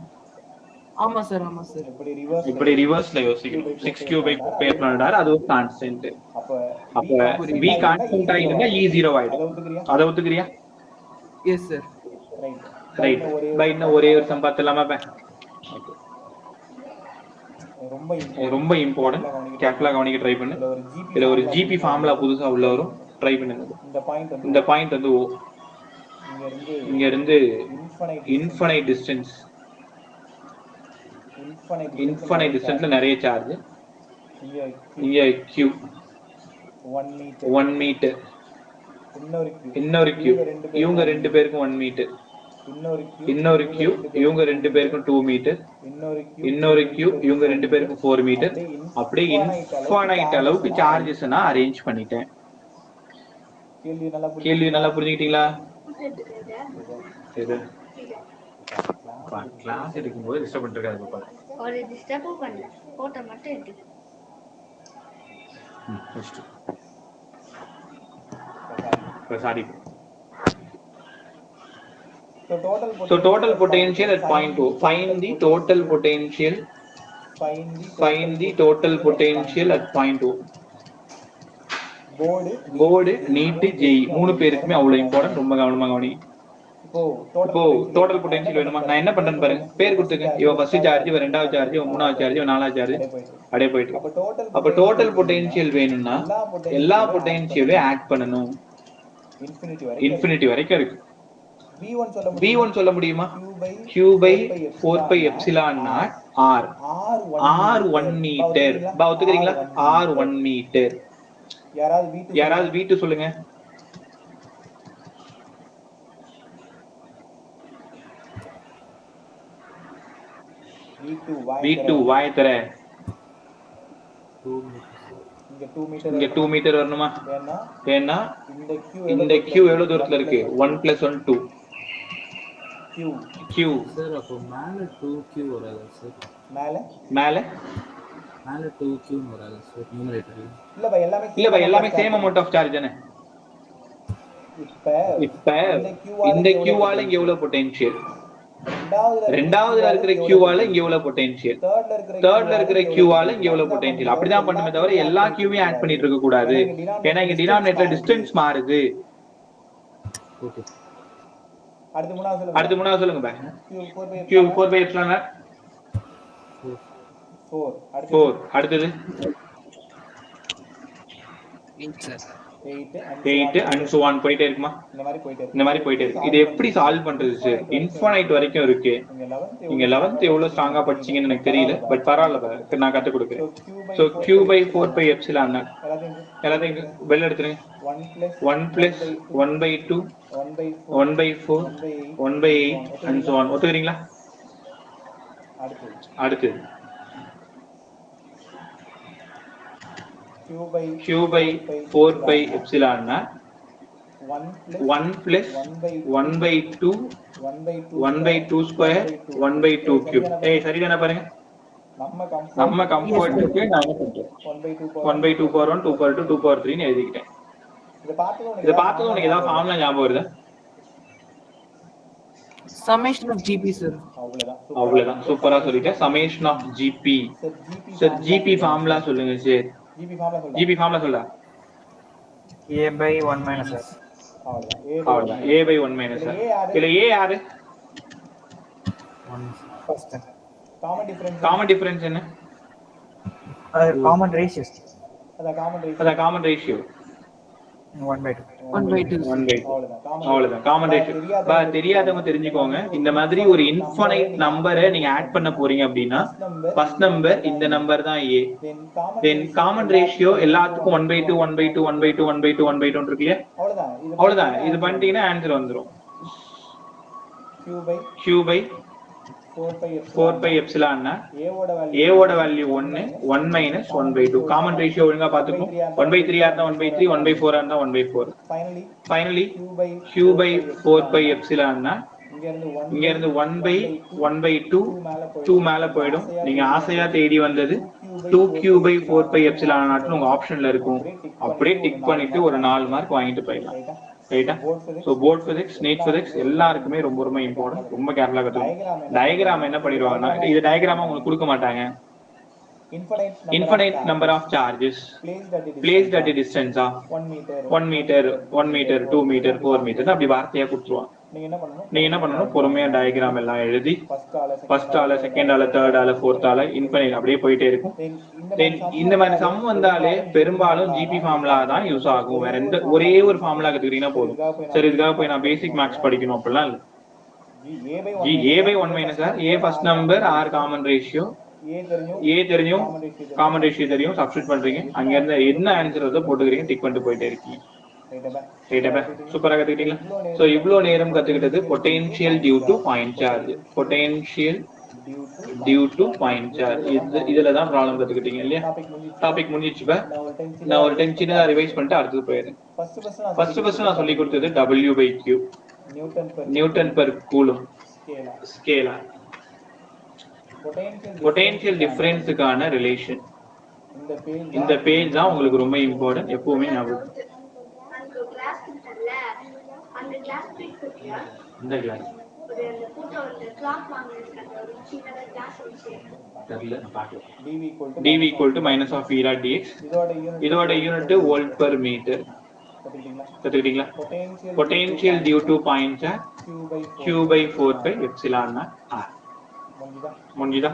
ஆமா சார், ஆமா சார். இப்படி ரிவர்ஸ்ல யோசிக்கணும். 6Q/4 pi epsilon அது ஒரு கான்ஸ்டன்ட். அப்ப v கான்ஸ்டன்ட் ஆயிடுனா E0 ஆயிடும். அத ஒத்துக்கறியா? Yes sir. ரைட். பை இன்னும் ஒரே ஒரு சம் பார்த்தலாமா? ரொம்ப இம்பார்ட்டன்ட், கேர்ஃபுல்லா கவனிக்க ட்ரை பண்ணு. இதுல ஒரு ஜிபி ஃபார்முலா புதுசா உள்ள வரும், ட்ரை பண்ணுங்க. இந்த பாயிண்ட் வந்து O, இங்க இருந்து இன்ஃபைனைட் டிஸ்டன்ஸ்ல நிறைய சார்ஜ். இங்க Q 1 மீட்டர், இன்னொரு Q இவங்க ரெண்டு பேருக்கும் 1 மீட்டர், இன்னொரு Q இவங்க ரெண்டு பேருக்கும் 2 மீட்டர், இன்னொரு Q இவங்க ரெண்டு பேருக்கும் 4 மீட்டர். அப்படியே இன்ஃபைனைட் அளவுக்கு சார்ஜஸ் நான் அரேஞ்ச் பண்ணிட்டேன். கேள்வி நல்லா புரிஞ்சுக்கிட்டீங்களா? கிளாஸ் எடுக்கும்போது டிஸ்டர்ப் பண்ணிருக்காது பாப்பா. ஒரு டிஸ்டர்பும் பண்ணல, போட்டோ மட்டும் எடுத்து. Sorry. So total potential at point O. Find the total potential. Find the total potential at point O. Board NEET JEE மூணு பேருக்குமே அவ்வளவு இம்பார்ட்டன்ட். ரொம்ப கவனமா கவனி. இப்போ டோட்டல் பொட்டன்ஷியல் வேணுமா? நான் என்ன பண்றேன்னு பாருங்க. பேர் கொடுத்துங்க. இவன் ஃபர்ஸ்ட் சார்ஜ், இவன் ரெண்டாவது சார்ஜ், இவன் மூணாவது சார்ஜ், இவன் நாலாவது சார்ஜ், அப்படியே போயிட்டு. அப்ப டோட்டல் பொட்டன்ஷியல் வேணும்னா எல்லா பொட்டன்ஷியலையும் ஆட் பண்ணணும். இன்ஃபினிட்டி வரைக்கும் இருக்கு. V1 சொல்ல முடியுமா? Q/4 pi epsilon naught r r 1 metre. ஒத்துக்கிறீங்களா? R 1 metre. யாராவது V2 சொல்லுங்க. V2 வாய் தர. இங்க 2 மீட்டர் வரணுமா? ஏன்னா இந்த Q எவ்வளவு தூரத்துல இருக்கு? 1 + 1 2 Q. சார் அப்போ மேல 2Q வராது சார். மேல 2Q வராது சார் நியூமரேட்டர்ல. இல்ல பை எல்லாமே சேம் அமௌண்ட் ஆஃப் சார்ஜ் தானே. இப்ப இந்த Q ஆல இங்க எவ்வளவு பொட்டன்ஷியல்? ரெண்டாவதுல இருக்கிற Q ஆல இங்க எவ்வளவு பொட்டன்ஷியல்? தேர்ட்ல இருக்கிற Q ஆல இங்க எவ்வளவு பொட்டன்ஷியல்? அப்படிதான் பண்ணுமே தவிர எல்லா Qவையும் ஆட் பண்ணிட்டு இருக்க கூடாது. ஏன்னா இங்க டினாமினேட்டர் டிஸ்டன்ஸ் மாறுது. ஓகே. அடுத்து மூணாவது சொல்லுங்க பை. Q 4/epsilon 4. அடுத்தது 8 சார். 8 and so on போயிட்டே இருக்குமா? இந்த மாதிரி போயிட்டே இருக்கு. இது எப்படி சால்வ் பண்றது சார்? இன்ஃபைனைட் வரைக்கும் இருக்கு. நீங்க 11th எவ்வளவு ஸ்ட்ராங்கா படிச்சீங்கன்னு எனக்கு தெரியல, பட் பரவாயில்ல, நான் கத்து கொடுக்கிறேன். சோ Q/4π/epsilon எல்லாத்தையும் வெளில எடுத்துருங்க. 1 + 1/2 1/4 1/8 and so on. ஒத்துக்கிறீங்களா? அடுத்து Q/4π/epsilon 1 + 1/2 1/2 square 1/2 cube. சரிதானே பாருங்க. நம்ம கம்ஃபர்ட்டுக்கு நான் என்ன பண்றேன்? 1/2 power 1 2 power 2 2 power 3 ன்னு எழுதிக்கிட்டேன். இத பார்த்தது உங்களுக்கு ஏதாவது ஃபார்முலா ஞாபகம் வருதா? summation of GP sir. அவ்வளவுதான். சூப்பரா சொல்லிட்டேன். summation of GP. Sir GP formula சொல்லுங்க சார். GP ஃபார்முலா சொல்லுங்க. A/1 - S. அவ்வளவுதான். A/1 - S. இல்ல A யாரு? First. காமன் டிஃபரன்ஸ் என்ன? Common ratios. அத காமன் ரேஷியோ 1/2. 1/2. அவ்வளவுதான் காமன் ரேஷியோ. தெரியாதவங்க தெரிஞ்சுக்கோங்க. இந்த மாதிரி ஒரு இன்ஃபைனைட் நம்பரை நீங்க ஆட் பண்ண போறீங்க அப்படின்னா ஃபர்ஸ்ட் நம்பர் இந்த நம்பர் தான் A. தென் காமன் ரேஷியோ எல்லாத்துக்கும் 1/2 1/2 1/2 1/2 1/2 இருக்கு இல்லையா? அவ்வளவுதான். இது பண்ணிட்டீங்கன்னா ஆன்சர் வந்துரும். Q/4π/epsilon A ஓட வேல்யூ 1 1 - 1/2. காமன் ரேஷியோ ஒழுங்கா பாத்துக்கணும். 1/3 இருந்தா 1/3 1/4 இருந்தா 1/4. ஃபைனலி Q/4π/epsilon இங்க இருந்து 1/1/2 2 மேல போயிடும். நீங்க ஆசையா தேடி வந்தது 2Q/4π/epsilon உங்க ஆப்ஷன்ல இருக்கும். அப்படியே டிக் பண்ணிட்டு ஒரு 4 மார்க் வாங்கிட்டு போயிடலாம். ரைட்டா? So board physics, NEET physics எல்லாருக்குமே ரொம்ப ரொம்ப இம்பார்ட்டன்ட். ரொம்ப கேர்ஃபுல்லா கத்துக்கணும். டயகிராம் என்ன பண்ணிடுவாங்கன்னா, இது டயகிராமா உங்களுக்கு கொடுக்க மாட்டாங்க. infinite number of charges placed at a distance of 1 meter 2 meter 4 meter அப்படி வார்த்தையா கொடுத்துருவாங்க. நீங்க என்ன பண்ணணும்? பொறுமையா டயகிராம் எல்லாம் எழுதி ஃபர்ஸ்ட் ஆல செகண்ட் ஆல தேர்ட் ஆல ஃபோர்த் ஆல இன்ஃபைனைட் அப்படியே போயிட்டே இருக்கும். இந்த மாதிரி சம் வந்தாலே பெரும்பாலும் ஜிபி ஃபார்முலா தான் யூஸ் ஆகும். வேற எந்த ஒரே ஒரு ஃபார்முலா கத்துக்கிட்டீங்கன்னா போதும். சரி, இதுக்காக போய் நான் பேசிக் மேக்ஸ் படிக்கணும் அப்படிலாம் இல்ல. A/1 - R. A first number, R common ratio. A தெரியும், காமன் ரேஷியோ தெரியும், சப்ஸ்டிட் பண்றீங்க. அங்க இருந்து என்ன ஆன்சர் வருதோ போட்டுக்கிறீங்க, டிக் பண்ணிட்டு போயிட்டே இருக்கீங்க. ரைட்டா? சூப்பரா கத்துக்கிட்டீங்களா? சோ இவ்ளோ நேரம் கத்துக்கிட்டது potential due to point charge. Potential due to point charge. இதுல தான் ப்ராப்ளம் கத்துக்கிட்டீங்க இல்லையா? டாபிக் முடிஞ்சிச்சு. நான் ஒரு டென்ஷனா ரிவைஸ் பண்ணிட்டு அடுத்து போயிடுறேன். ஃபர்ஸ்ட் நான் சொல்லி கொடுத்தது W/Q, newton per coulomb scalar. Potential டிஃபரன்ஸுக்கான ரிலேஷன். இந்த பேஜ் தான் உங்களுக்கு ரொம்ப இம்பார்ட்டன்ட். எப்பவுமே ஞாபகம். அந்த கிளாஸ் இருக்குல்ல, அந்த கிளாஸ் பிரிக் பத்தியா? இந்த கிளாஸ் ஒரு அந்த போட்டோ அந்த கிளாஸ் வாங்குறதுக்கு அந்த ஒரு சின்னதா கிளாஸ் வச்சு தெரியல, நான் பார்க்கல. dv - of E dot dx. இதோட யூனிட் வோல்ட் பெர் மீட்டர். கத்துக்கிட்டீங்களா? Potential due to point charge Q/4π/epsilon R. முடிஞ்சுதா?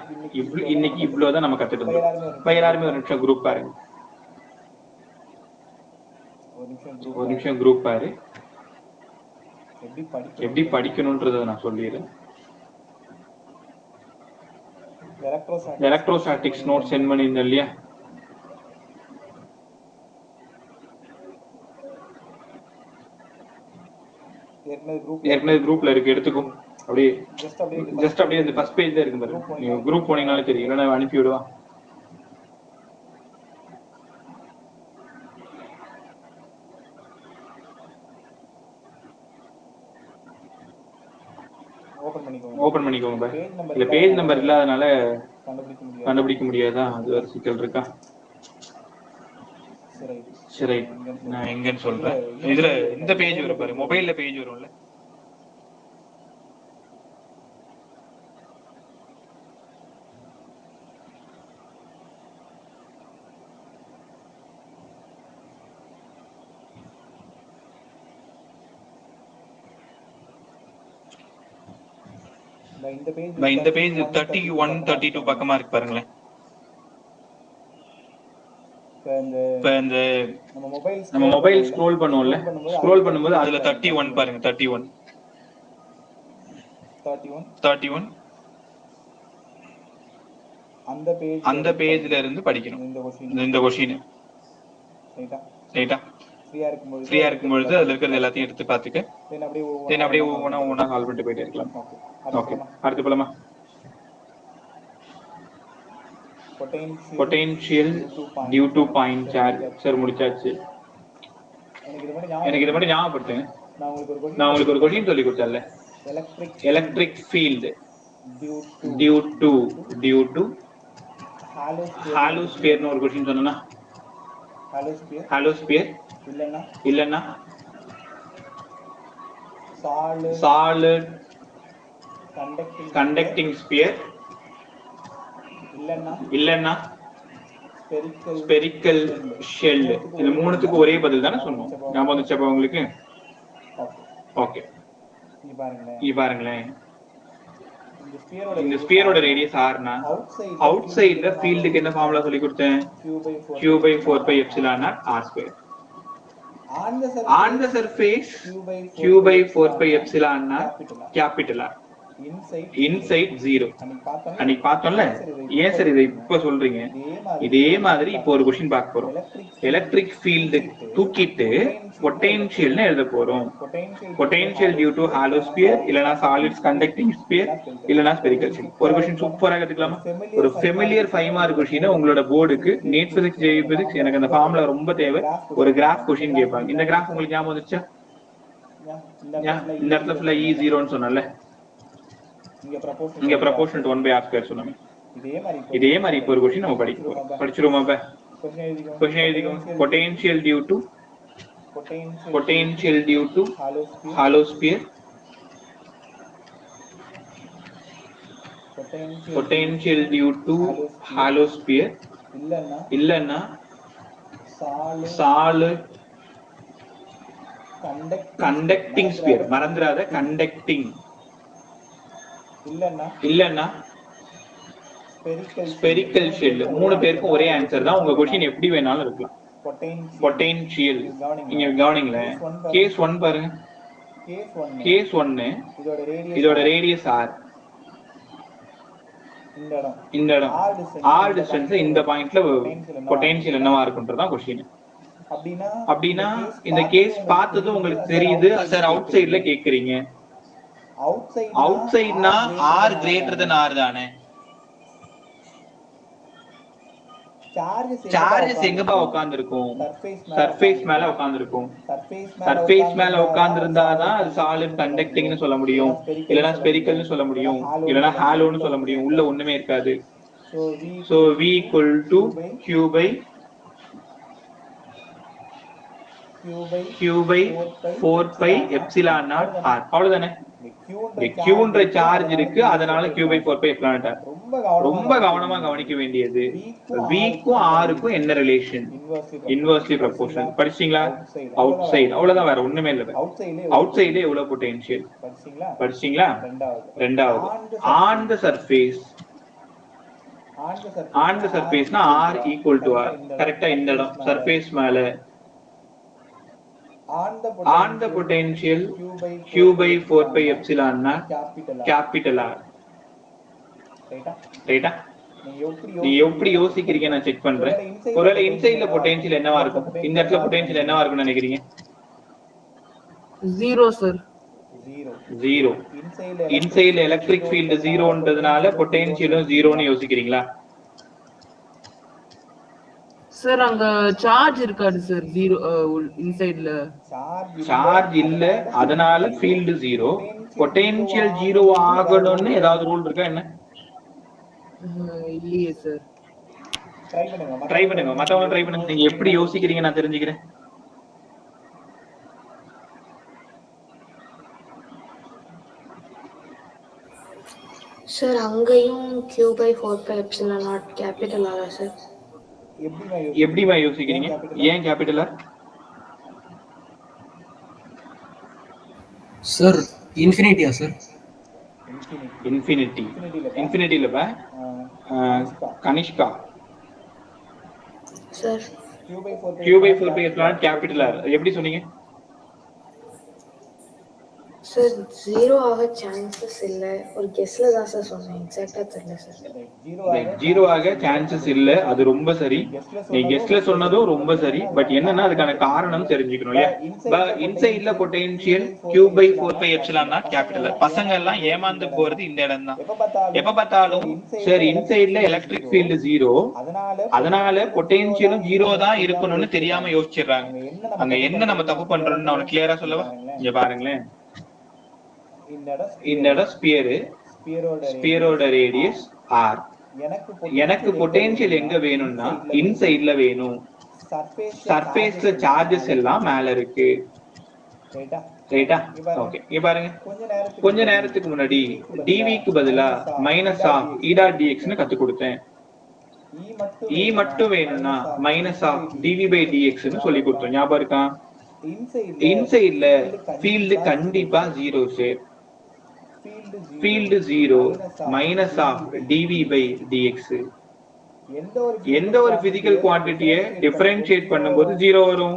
இன்னைக்கு இவ்வளவுதான் நம்ம கத்துட்டு இருந்தோம். எல்லாருமே ஒரு நிமிஷம் குரூப் பாருங்க. ஒரு நிமிஷம் குரூப் பாரு. எப்படி படிக்கணும்ன்றத நான் சொல்லிடுறேன். எலக்ட்ரோஸ்டாட்டிக்ஸ் நோட் சென்ட் பண்ணியிருந்தேன் இல்லையா? ஏற்கனவே குரூப்ல இருக்கு, எடுத்துக்கோ. அப்படியே ஜஸ்ட் அப்படியே இந்த ஃபர்ஸ்ட் பேஜ் தான் இருக்கு பாரு. நீங்க குரூப் போனீங்கனாலே தெரியும், இல்லைன்னா அனுப்பி விடுவா. ஓபன் பண்ணிக்கோங்க. இல்ல பேஜ் நம்பர் இல்லாதனால கண்டுபிடிக்க முடியாதா? அது ஒரு சிக்கல் இருக்கா? சரி, நான் எங்கன்னு சொல்றேன். இதுல இந்த பேஜ் வரும் பாரு, மொபைல்ல பேஜ் வரும்ல. இந்த பேஜ் 31 32 பக்கமா இருக்கு பாருங்களேன். இப்ப இந்த நம்ம மொபைல் ஸ்க்ரோல் பண்ணுவோம்ல, ஸ்க்ரோல் பண்ணும்போது அதுல 31 பாருங்க, 31 அந்த பேஜ்ல இருந்து படிக்கணும் இந்த क्वेश्चन. ரைட்டா? ஃப்ரீயா இருக்கும்போது அதுல இருக்கிறது எல்லாத்தையும் எடுத்து பார்த்துக்க, தென் அப்படியே ஒவ்வொன்றா சால்வ் பண்ணிட்டு போயிட்டே இருக்கலாம். ஓகே, அடுத்து போலாமா? Potential due to point charge. Sir முடிச்சாச்சு. எனக்கு இது மட்டும் ஞாபகப்படுத்துங்க. நான் உங்களுக்கு ஒரு கொஸ்டின் சொல்லி கொடுத்தேன்ல, எலக்ட்ரிக் ஃபீல்டு டியூ டு ஹாலோஸ்பியர்னு ஒரு கொஸ்டின் சொன்னா, ஹாலோஸ்பியர் இல்லன்னா சாலிட் கண்டக்டிங் ஸ்பியர் இல்லன்னா ஸ்பெரிக்கல் ஷெல். இந்த மூணுத்துக்கு ஒரே பதில் தானே சொன்னோம். ஞாபகம் வந்துச்சப்ப உங்களுக்கு? ஓகே, இங்க பாருங்களேன். இந்த ஸ்பியரோட ரேடியஸ் ஆர்னா, அவுட் சைடுல ஃபீல்டுக்கு என்ன ஃபார்முலா சொல்லி கொடுத்தேன்? Q/4πε0 r². On the surface Q/4πε0 capital R. Inside 0. அன்னைக்கு பார்த்தோம்ல. ஏன் சார் இதை இப்ப சொல்றீங்க? இதே மாதிரி இப்போ ஒரு क्वेश्चन பார்க்க போறோம். எலக்ட்ரிக் ஃபீல்டு தூக்கிட்டு பொட்டென்ஷியல்னு எழுத போறோம். Potential due to hollow sphere இல்லனா சாலிட்ஸ் கண்டக்டிங் ஸ்பியர் இல்லனா ஸ்பெரிக்கல் ஷெல். ஒரு क्वेश्चन சூப்பரா கத்துக்கலாமா? ஒரு ஃபெமிலியர் 5 மார்க் क्वेश्चन உங்களோட போர்டுக்கு நீட் பிசிக்ஸ், ஜேஇ பிசிக்ஸ், எனக்கு அந்த ஃபார்முலா ரொம்ப தேவை. ஒரு கிராஃப் क्वेश्चन கேட்பாங்க. இந்த கிராஃப் உங்களுக்கு ஞாபகம் வந்துச்சா? இந்த இடத்துல ஃபுல்லா E0 ன்னு சொன்னல, இங்க proportional to 1/r² சொன்னாங்க. இதே மாதிரி இப்போ ஒரு क्वेश्चन நம்ம படிச்சிரோமா? क्वेश्चन எழுதிக்கோங்க. Potential due to hollow sphere, potential due to hollow sphere இல்லன்னா சாலிட் கண்டக்டிங் ஸ்பியர். மறந்துடாத, கண்டக்டிங் இல்லன்னா ஸ்பெரிக்கல் ஷெல். மூணு பேருக்கும் ஒரே ஆன்சர் தான். உங்க क्वेश्चन எப்படி வேணாலும் இருக்கலாம். பொட்டென்ஷியல் நீங்க கவனிங்களேன். கேஸ் 1 பாருங்க. கேஸ் 1 இதோட ரேடியஸ் r. இந்த இடம் r டிஸ்டன்ஸ். இந்த பாயிண்ட்ல பொட்டென்ஷியல் என்னவா இருக்குன்றதான் क्वेश्चन. அப்படினா இந்த கேஸ் பார்த்ததும் உங்களுக்கு தெரியுது. சார் அவுட் சைடுல கேக்குறீங்க. அவுட் சைடுனா r greater than r தானே? சார்ஜஸ் எங்கப்பா உட்கார்ந்திருக்கும்? சர்ஃபேஸ் மேல உட்கார்ந்திருக்கும். சர்ஃபேஸ் மேல உட்கார்ந்திருந்தாதான் அது சாலிட் கண்டக்டிங்னு சொல்ல முடியும், இல்லனா ஸ்பெரிக்கல்னு சொல்ல முடியும், இல்லனா ஹாலோன்னு சொல்ல முடியும். உள்ள ஒண்ணுமே இருக்காது. So v equal to Q/4πε0 r. அவ்வளவுதானே? Qன்ற சார்ஜ் இருக்கு, அதனால Q/4πε0 r. ரொம்ப கவனமா கவனிக்க வேண்டியது v க்கும் r க்கும் என்ன ரிலேஷன்? Inversely proportional. படிச்சீங்களா? Outside. அவ்வளவுதான், வேற ஒண்ணுமே இல்ல. அவுட் சைடுல எவ்வளவு பொட்டென்ஷியல் படிச்சீங்களா? ரெண்டாவது on the surface. On the சர்ஃபேஸ்னா r equal to r. கரெக்ட்டா இந்த இடம் சர்ஃபேஸ் மேல. On the potential Q/4πε0 capital R. ரைட்டா? நீ எப்படி யோசிக்கிறீங்க நான் செக் பண்றேன். ஒருவேளை இன்சைட்ல பொட்டன்ஷியல் என்னவா இருக்கும்? இந்த இடத்துல பொட்டன்ஷியல் என்னவா இருக்கும்னு நினைக்கிறீங்க? 0 சார். 0. இன்சைட்ல எலக்ட்ரிக் ஃபீல்ட் 0ன்றதுனால பொட்டன்ஷியலும் 0ன்னு யோசிக்கிறீங்களா? சார் அங்க சார்ஜ் இருக்காது சார் 0 இன்சைட்ல. சார்ஜ் இல்ல, அதனால ஃபீல்ட் 0. பொட்டன்ஷியல் 0 ஆகணும்னு ஏதாவது ரூல் இருக்கா என்ன? இல்லையே சார். ட்ரை பண்ணுங்க, மத்தவங்க ட்ரை பண்ணுங்க. நீங்க எப்படி யோசிக்கிறீங்க நான் தெரிஞ்சுக்கிறேன். சார் அங்கேயும் q by 4 pi epsilon naught capital ஆரா சார்? எப்படிமா யோசிக்கிறீங்க? ஏன் கேபிட்டலா? சார் இன்ஃபினிட்டியா சார்? இன்ஃபினிட்டி இல்லப்பா, Kanishka. Sir q by 4 pi epsilon capital R எப்படி சொன்னீங்க? சார் 0 ஆக சான்சஸ் இல்ல, ஒரு கெஸ்ல தான் சார் சொன்னேன், எக்ஸாக்ட்டா தெரியல சார். 0 ஆக சான்சஸ் இல்ல, அது ரொம்ப சரி. நீ கெஸ்ட்ல சொன்னதும் ரொம்ப சரி. பட் என்னன்னா அதுக்கான காரணம் தெரிஞ்சுக்கணும். இன்சைட்ல potential q by 4 pi epsilon naught capital. பசங்க எல்லாம் ஏமாந்து போறது இந்த இடம் தான். எப்ப பார்த்தாலும் சரி இன்சைட்ல எலக்ட்ரிக் ஃபீல்ட் 0, அதனால பொட்டன்ஷியலும் 0 தான் இருக்கணும்னு தெரியாம யோசிச்சிடுறாங்க. அங்க என்ன நம்ம தப்பு பண்றோம்னு நான் உனக்கு கிளியரா சொல்லவா? இங்க பாருங்களேன், இந்த இடம் ஸ்பியரோட ரேடியஸ் r. எனக்கு பொட்டன்ஷியல் எங்க வேணும்னா இன்சைட்ல வேணும். சர்ஃபேஸ்ல சார்ஜஸ் எல்லாம் மேல இருக்கு. ரைட்டா? ஓகே, இங்க பாருங்க, கொஞ்ச நேரத்துக்கு முன்னாடி dv க்கு பதிலா minus of e dot dx னு கத்து கொடுத்தேன். e மட்டும் வேணும்னா minus of dv by dx னு சொல்லி கொடுத்தோம். ஞாபகம் இருக்கா? இன்சைட்ல ஃபீல்ட் கண்டிப்பா 0 sir. Field 0 minus of dv by dx. எந்த ஒரு பிசிக்கல் குவாண்டிட்டியை டிஃபரன்ஷியேட் பண்ணும்போது 0 வரும்?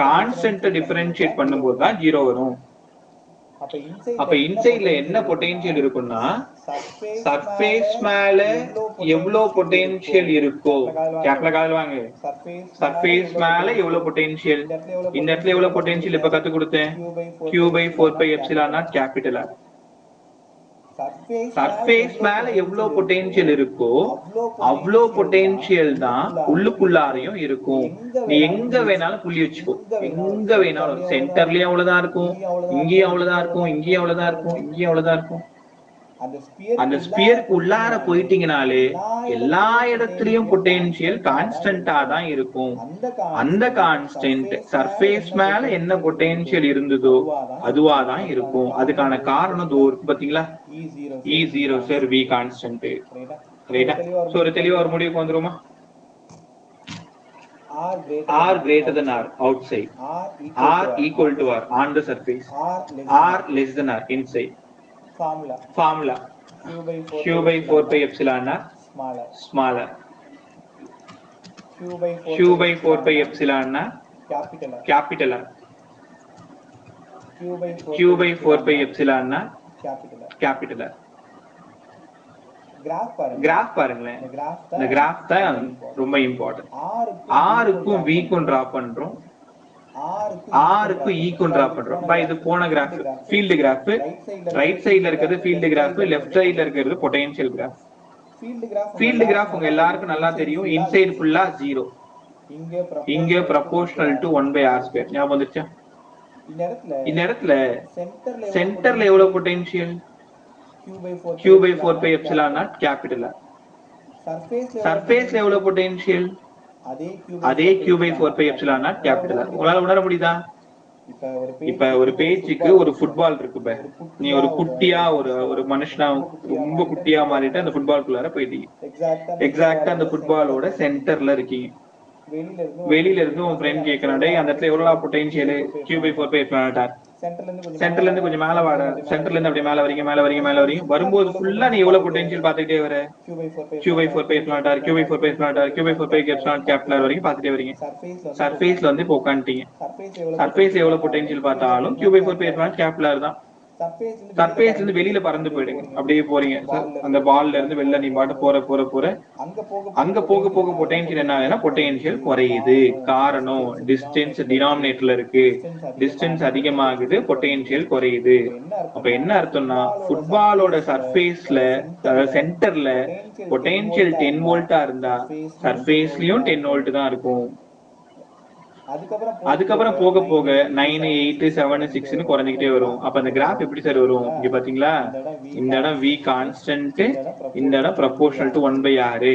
கான்ஸ்டன்ட் டிஃபரன்ஷியேட் பண்ணும்போது தான் 0 வரும். அப்ப இன்சைட்ல என்ன பொட்டன்ஷியல் இருக்கும்னா சர்ஃபேஸ் மேல எவ்வளவு பொட்டன்ஷியல் இருக்கோ, கேப்ல கால் வாங்க, சர்ஃபேஸ் மேல எவ்வளவு பொட்டன்ஷியல், இந்த இடத்துல எவ்வளவு பொட்டன்ஷியல் இப்ப கத்து கொடுத்தேன், q by 4 pi epsilon naught capital R. Surface மேல எவ்வளவு பொட்டன்ஷியல் இருக்கோ அவ்வளோ பொட்டன்ஷியல் தான் உள்ளுக்குள்ளாரையும் இருக்கும். நீ எங்க வேணாலும் புள்ளி வச்சுக்கோ, எங்க வேணாலும். சென்டர்லயும் அவ்வளவுதான் இருக்கும், இங்கேயும் அவ்வளவுதான் இருக்கும், இங்கேயும் அவ்வளவுதான் இருக்கும், இங்கேயும் அவ்வளவுதான் இருக்கும். அந்த ஸ்பியருக்கு உள்ளார போயிட்டீங்கனாலே எல்லா இடத்துலயும் பொட்டன்ஷியல் கான்ஸ்டன்டா தான் இருக்கும். அந்த கான்ஸ்டன்ட் சர்ஃபேஸ் மேல என்ன பொட்டன்ஷியல் இருந்ததோ அதுவா தான் இருக்கும். அதுக்கான காரணம் தோ இருக்கு பாத்தீங்களா, E0 சார் V கான்ஸ்டன்ட். ரைட்டா? சோ ஒரு தெளிவா ஒரு முடிவுக்கு வந்துருமா? R greater than R outside, R equal to R on the surface, R less than R inside. Formula q by 4 pi epsilon naught smaller, q by 4 pi epsilon naught capital R, q by 4 pi epsilon naught capital R. Graph பாருங்களேன், இந்த கிராஃப் தான் ரொம்ப இம்பார்ட்டன்ட். R க்கும் V க்கும் டிரா பண்றோம், R க்கு E க்கும் டிரா பண்றோம். பை இது போன கிராஃப் ஃபீல்ட் கிராஃப். ரைட் சைடுல இருக்கிறது ஃபீல்ட் கிராஃப், லெஃப்ட் சைடுல இருக்கிறது பொட்டன்ஷியல் கிராஃப். ஃபீல்ட் கிராஃப் உங்க எல்லாருக்கும் நல்லா தெரியும். இன்சைட் ஃபுல்லா 0, இங்க proportional to 1 by r square. ஞாபகம் வந்துச்சா? இந்த இடத்துல சென்டர்ல எவ்வளவு potential, q by 4 pi epsilon naught capital R. சர்ஃபேஸ்ல எவ்வளவு பொட்டன்ஷியல், அதே q by 4 pi epsilon naught capital R. உங்களால உணர முடியுதா? இப்ப ஒரு பேச்சுக்கு ஒரு ஃபுட்பால் இருக்கு, நீ ஒரு குட்டியா ஒரு மனுஷனா ரொம்ப குட்டியா மாறிட்டு அந்த ஃபுட்பால்குள்ளார போயிட்டீங்க. எக்ஸாக்ட்டா அந்த ஃபுட்பாலோட சென்டர்ல இருக்கீங்க. வெளியில இருந்து உன் ஃப்ரெண்ட் கேட்கறான், டேய் அந்த இடத்துல எவ்வளவு potential, q by 4 pi epsilon naught. சென்டர்ல இருந்து கொஞ்சம் மேல வாட, சென்டர்ல இருந்து அப்படியே மேல வரீங்க. வரும்போது ஃபுல்லா நீ எவ்வளவு பொட்டன்ஷியல் பாத்துக்கிட்டே வர, q by 4 pi epsilon naught, q by 4 pi epsilon naught, q by 4 pi epsilon naught capital R வரைக்கும் பாத்துட்டே வரீங்க. சர்ஃபேஸ்ல வந்து இப்போ உட்காந்துட்டீங்க. சர்ஃபேஸ் எவ்வளவு பொட்டன்ஷியல் பார்த்தாலும் q by 4 pi epsilon naught capital R தான். சர்ஃபேஸ்ல இருந்து வெளியில பறந்து போயிடுங்க, அப்படியே போறீங்க சார், அந்த பால்ல இருந்து வெளில நீ பாட்டு போற போற போற அங்க போக போக பொட்டன்ஷியல் என்ன ஆகுதுன்னா பொட்டன்ஷியல் குறையுது. காரணம் டிஸ்டன்ஸ் டினாமினேட்டர்ல இருக்கு, டிஸ்டன்ஸ் அதிகமாகுது, பொட்டன்ஷியல் குறையுது. அப்ப என்ன அர்த்தம்னா ஃபுட்பாலோட சர்ஃபேஸ்ல சென்டர்ல பொட்டன்ஷியல் 10 வோல்ட்டா இருந்தா சர்ஃபேஸ்லயும் 10 வோல்ட் தான் இருக்கும். அதுக்கப்புறம் போக போக 9, 8, 7, 6 குறைஞ்சிக்கிட்டே வரும். அப்ப அந்த கிராஃப் எப்படி சார் வரும்? இங்க பாத்தீங்களா, இந்த இடம் V கான்ஸ்டன்ட், இந்த இடம் ப்ரொபோர்ஷனல் டு 1/r.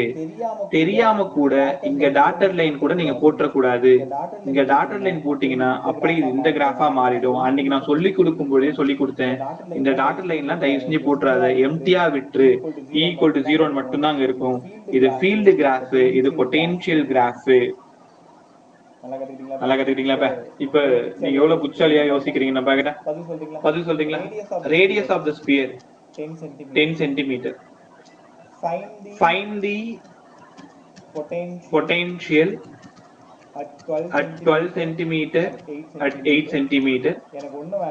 தெரியாம கூட இங்க டாட்டர் லைன் கூட நீங்க போட்டுற கூடாது. இங்க டாட்டர் லைன் போட்டீங்கன்னா அப்படி இந்த கிராஃபா மாறிடும். அன்னைக்கு நான் சொல்லி கொடுக்கும் போதே சொல்லி கொடுத்தேன், இந்த டாட்டர் லைன்லாம் தயவு செஞ்சு போட்டுறாத, எம்டியா விட்டுரு, E=0 மட்டும் தான் அங்க இருக்கும். இது ஃபீல்டு கிராஃப், இது பொட்டன்ஷியல் கிராஃப். நல்லா கத்துக்கிட்டீங்களா? இப்ப நீங்க எவ்வளவு புத்திசாலியா யோசிக்கிறீங்க? நான் பாக்கிட்ட பதில் சொல்றீங்களா? Radius of the sphere 10 centimetre. Find the potential at 12 centimeter at 8 centimeter.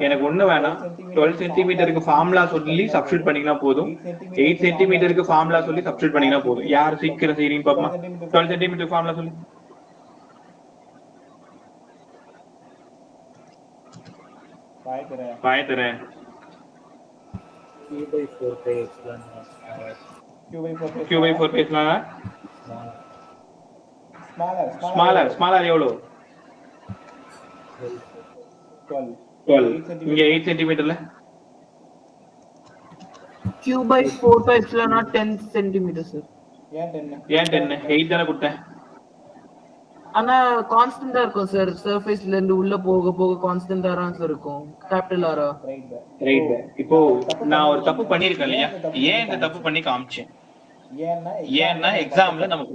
எனக்கு ஒண்ணு வேணாம், 12 சென்டிமீட்டருக்கு ஃபார்முலா சொல்லி சப்ஸ்டிட்யூட் பண்ணீங்கன்னா போதும், 8 சென்டிமீட்டருக்கு ஃபார்முலா சொல்லி சப்ஸ்டிட்யூட் பண்ணீங்கன்னா போதும். யார் சீக்கிரம் செய்றீங்க பாப்போமா? 12 சென்டிமீட்டர் ஃபார்முலா சொல்லி. பாயத்துறேன். Q/4 பேசலாம். ஸ்மாலர் எவ்வளவு? 12. இங்க 8 சென்டிமீட்டர்ல Q/4 10 centimeters sir. ஏன் 10? 8 தானே கொடுத்தேன். ஆனா கான்ஸ்டன்டா இருக்கும் சார், சர்ஃபேஸ்ல இருந்து உள்ள போக போக கான்ஸ்டன்டா தான் சார் இருக்கும். கேபிட்டல் ஆரா? ரைட். இப்போ நான் ஒரு தப்பு பண்ணிருக்கேன் இல்லையா? ஏன் இந்த தப்பு பண்ணி காமிச்சேன்? ஏன்னா எக்ஸாம்ல நம்ம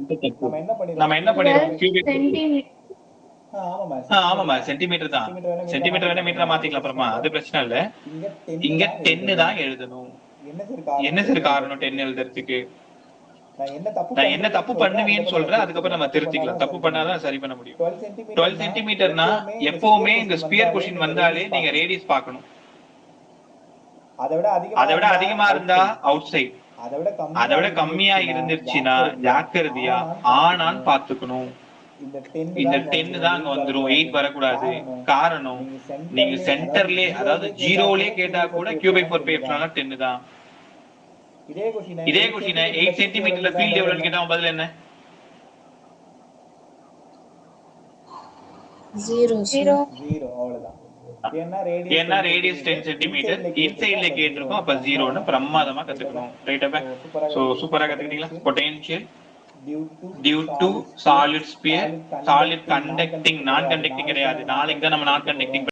என்ன பண்ணிருக்கோம்? ஆமாமா, சென்டிமீட்டர் தான். சென்டிமீட்டர் வேணா மீட்டரா மாத்திக்கலாம் அப்புறமா, அது பிரச்சனை இல்ல. இங்க 10 தான் எழுதணும். என்ன சார் காரணம் 10 எழுதுறதுக்கு? நான் என்ன தப்பு பண்ணுவேன்னு சொல்றேன், அதுக்கப்புறம் நம்ம திருத்திக்கலாம். தப்பு பண்ணாதான் சரி பண்ண முடியும். 12 சென்டிமீட்டர்னா எப்பவுமே இந்த ஸ்பியர் கொஸ்டின் வந்தாலே நீங்க ரேடியஸ் பார்க்கணும். அதை விட அதிகமா இருந்தா அவுட் சைட், அதை விட கம்மியா இருந்துச்சுன்னா ஜாக்கிரதையா ஆனான்னு பாத்துக்கணும். இந்த 10 தான் அங்க வந்துரும், 8 வரக்கூடாது. காரணம் நீங்க சென்டர்லயே, அதாவது 0லயே கேட்டா கூட Q/4 பேசினா 10 தான். இதே கொஸ்டின் 8 சென்டிமீட்டர்ல ஃபீல்ட் எவ்வளவுன்னு கேட்டா பதில் என்ன? 0 அவ்வளவுதான். ஏன்னா ரேடியஸ் 10 சென்டிமீட்டர் இன்சைட்ல கேட்டிருக்கோம், அப்ப 0ன்னு பிரமாதமா கத்துக்கணும். ரைட்டா? சோ சூப்பரா கத்துக்கிட்டீங்களா? Potential due to solid sphere, solid conducting, non conducting கிடையாது. நாளைக்கு தான் நம்ம நான் கண்டக்டிங்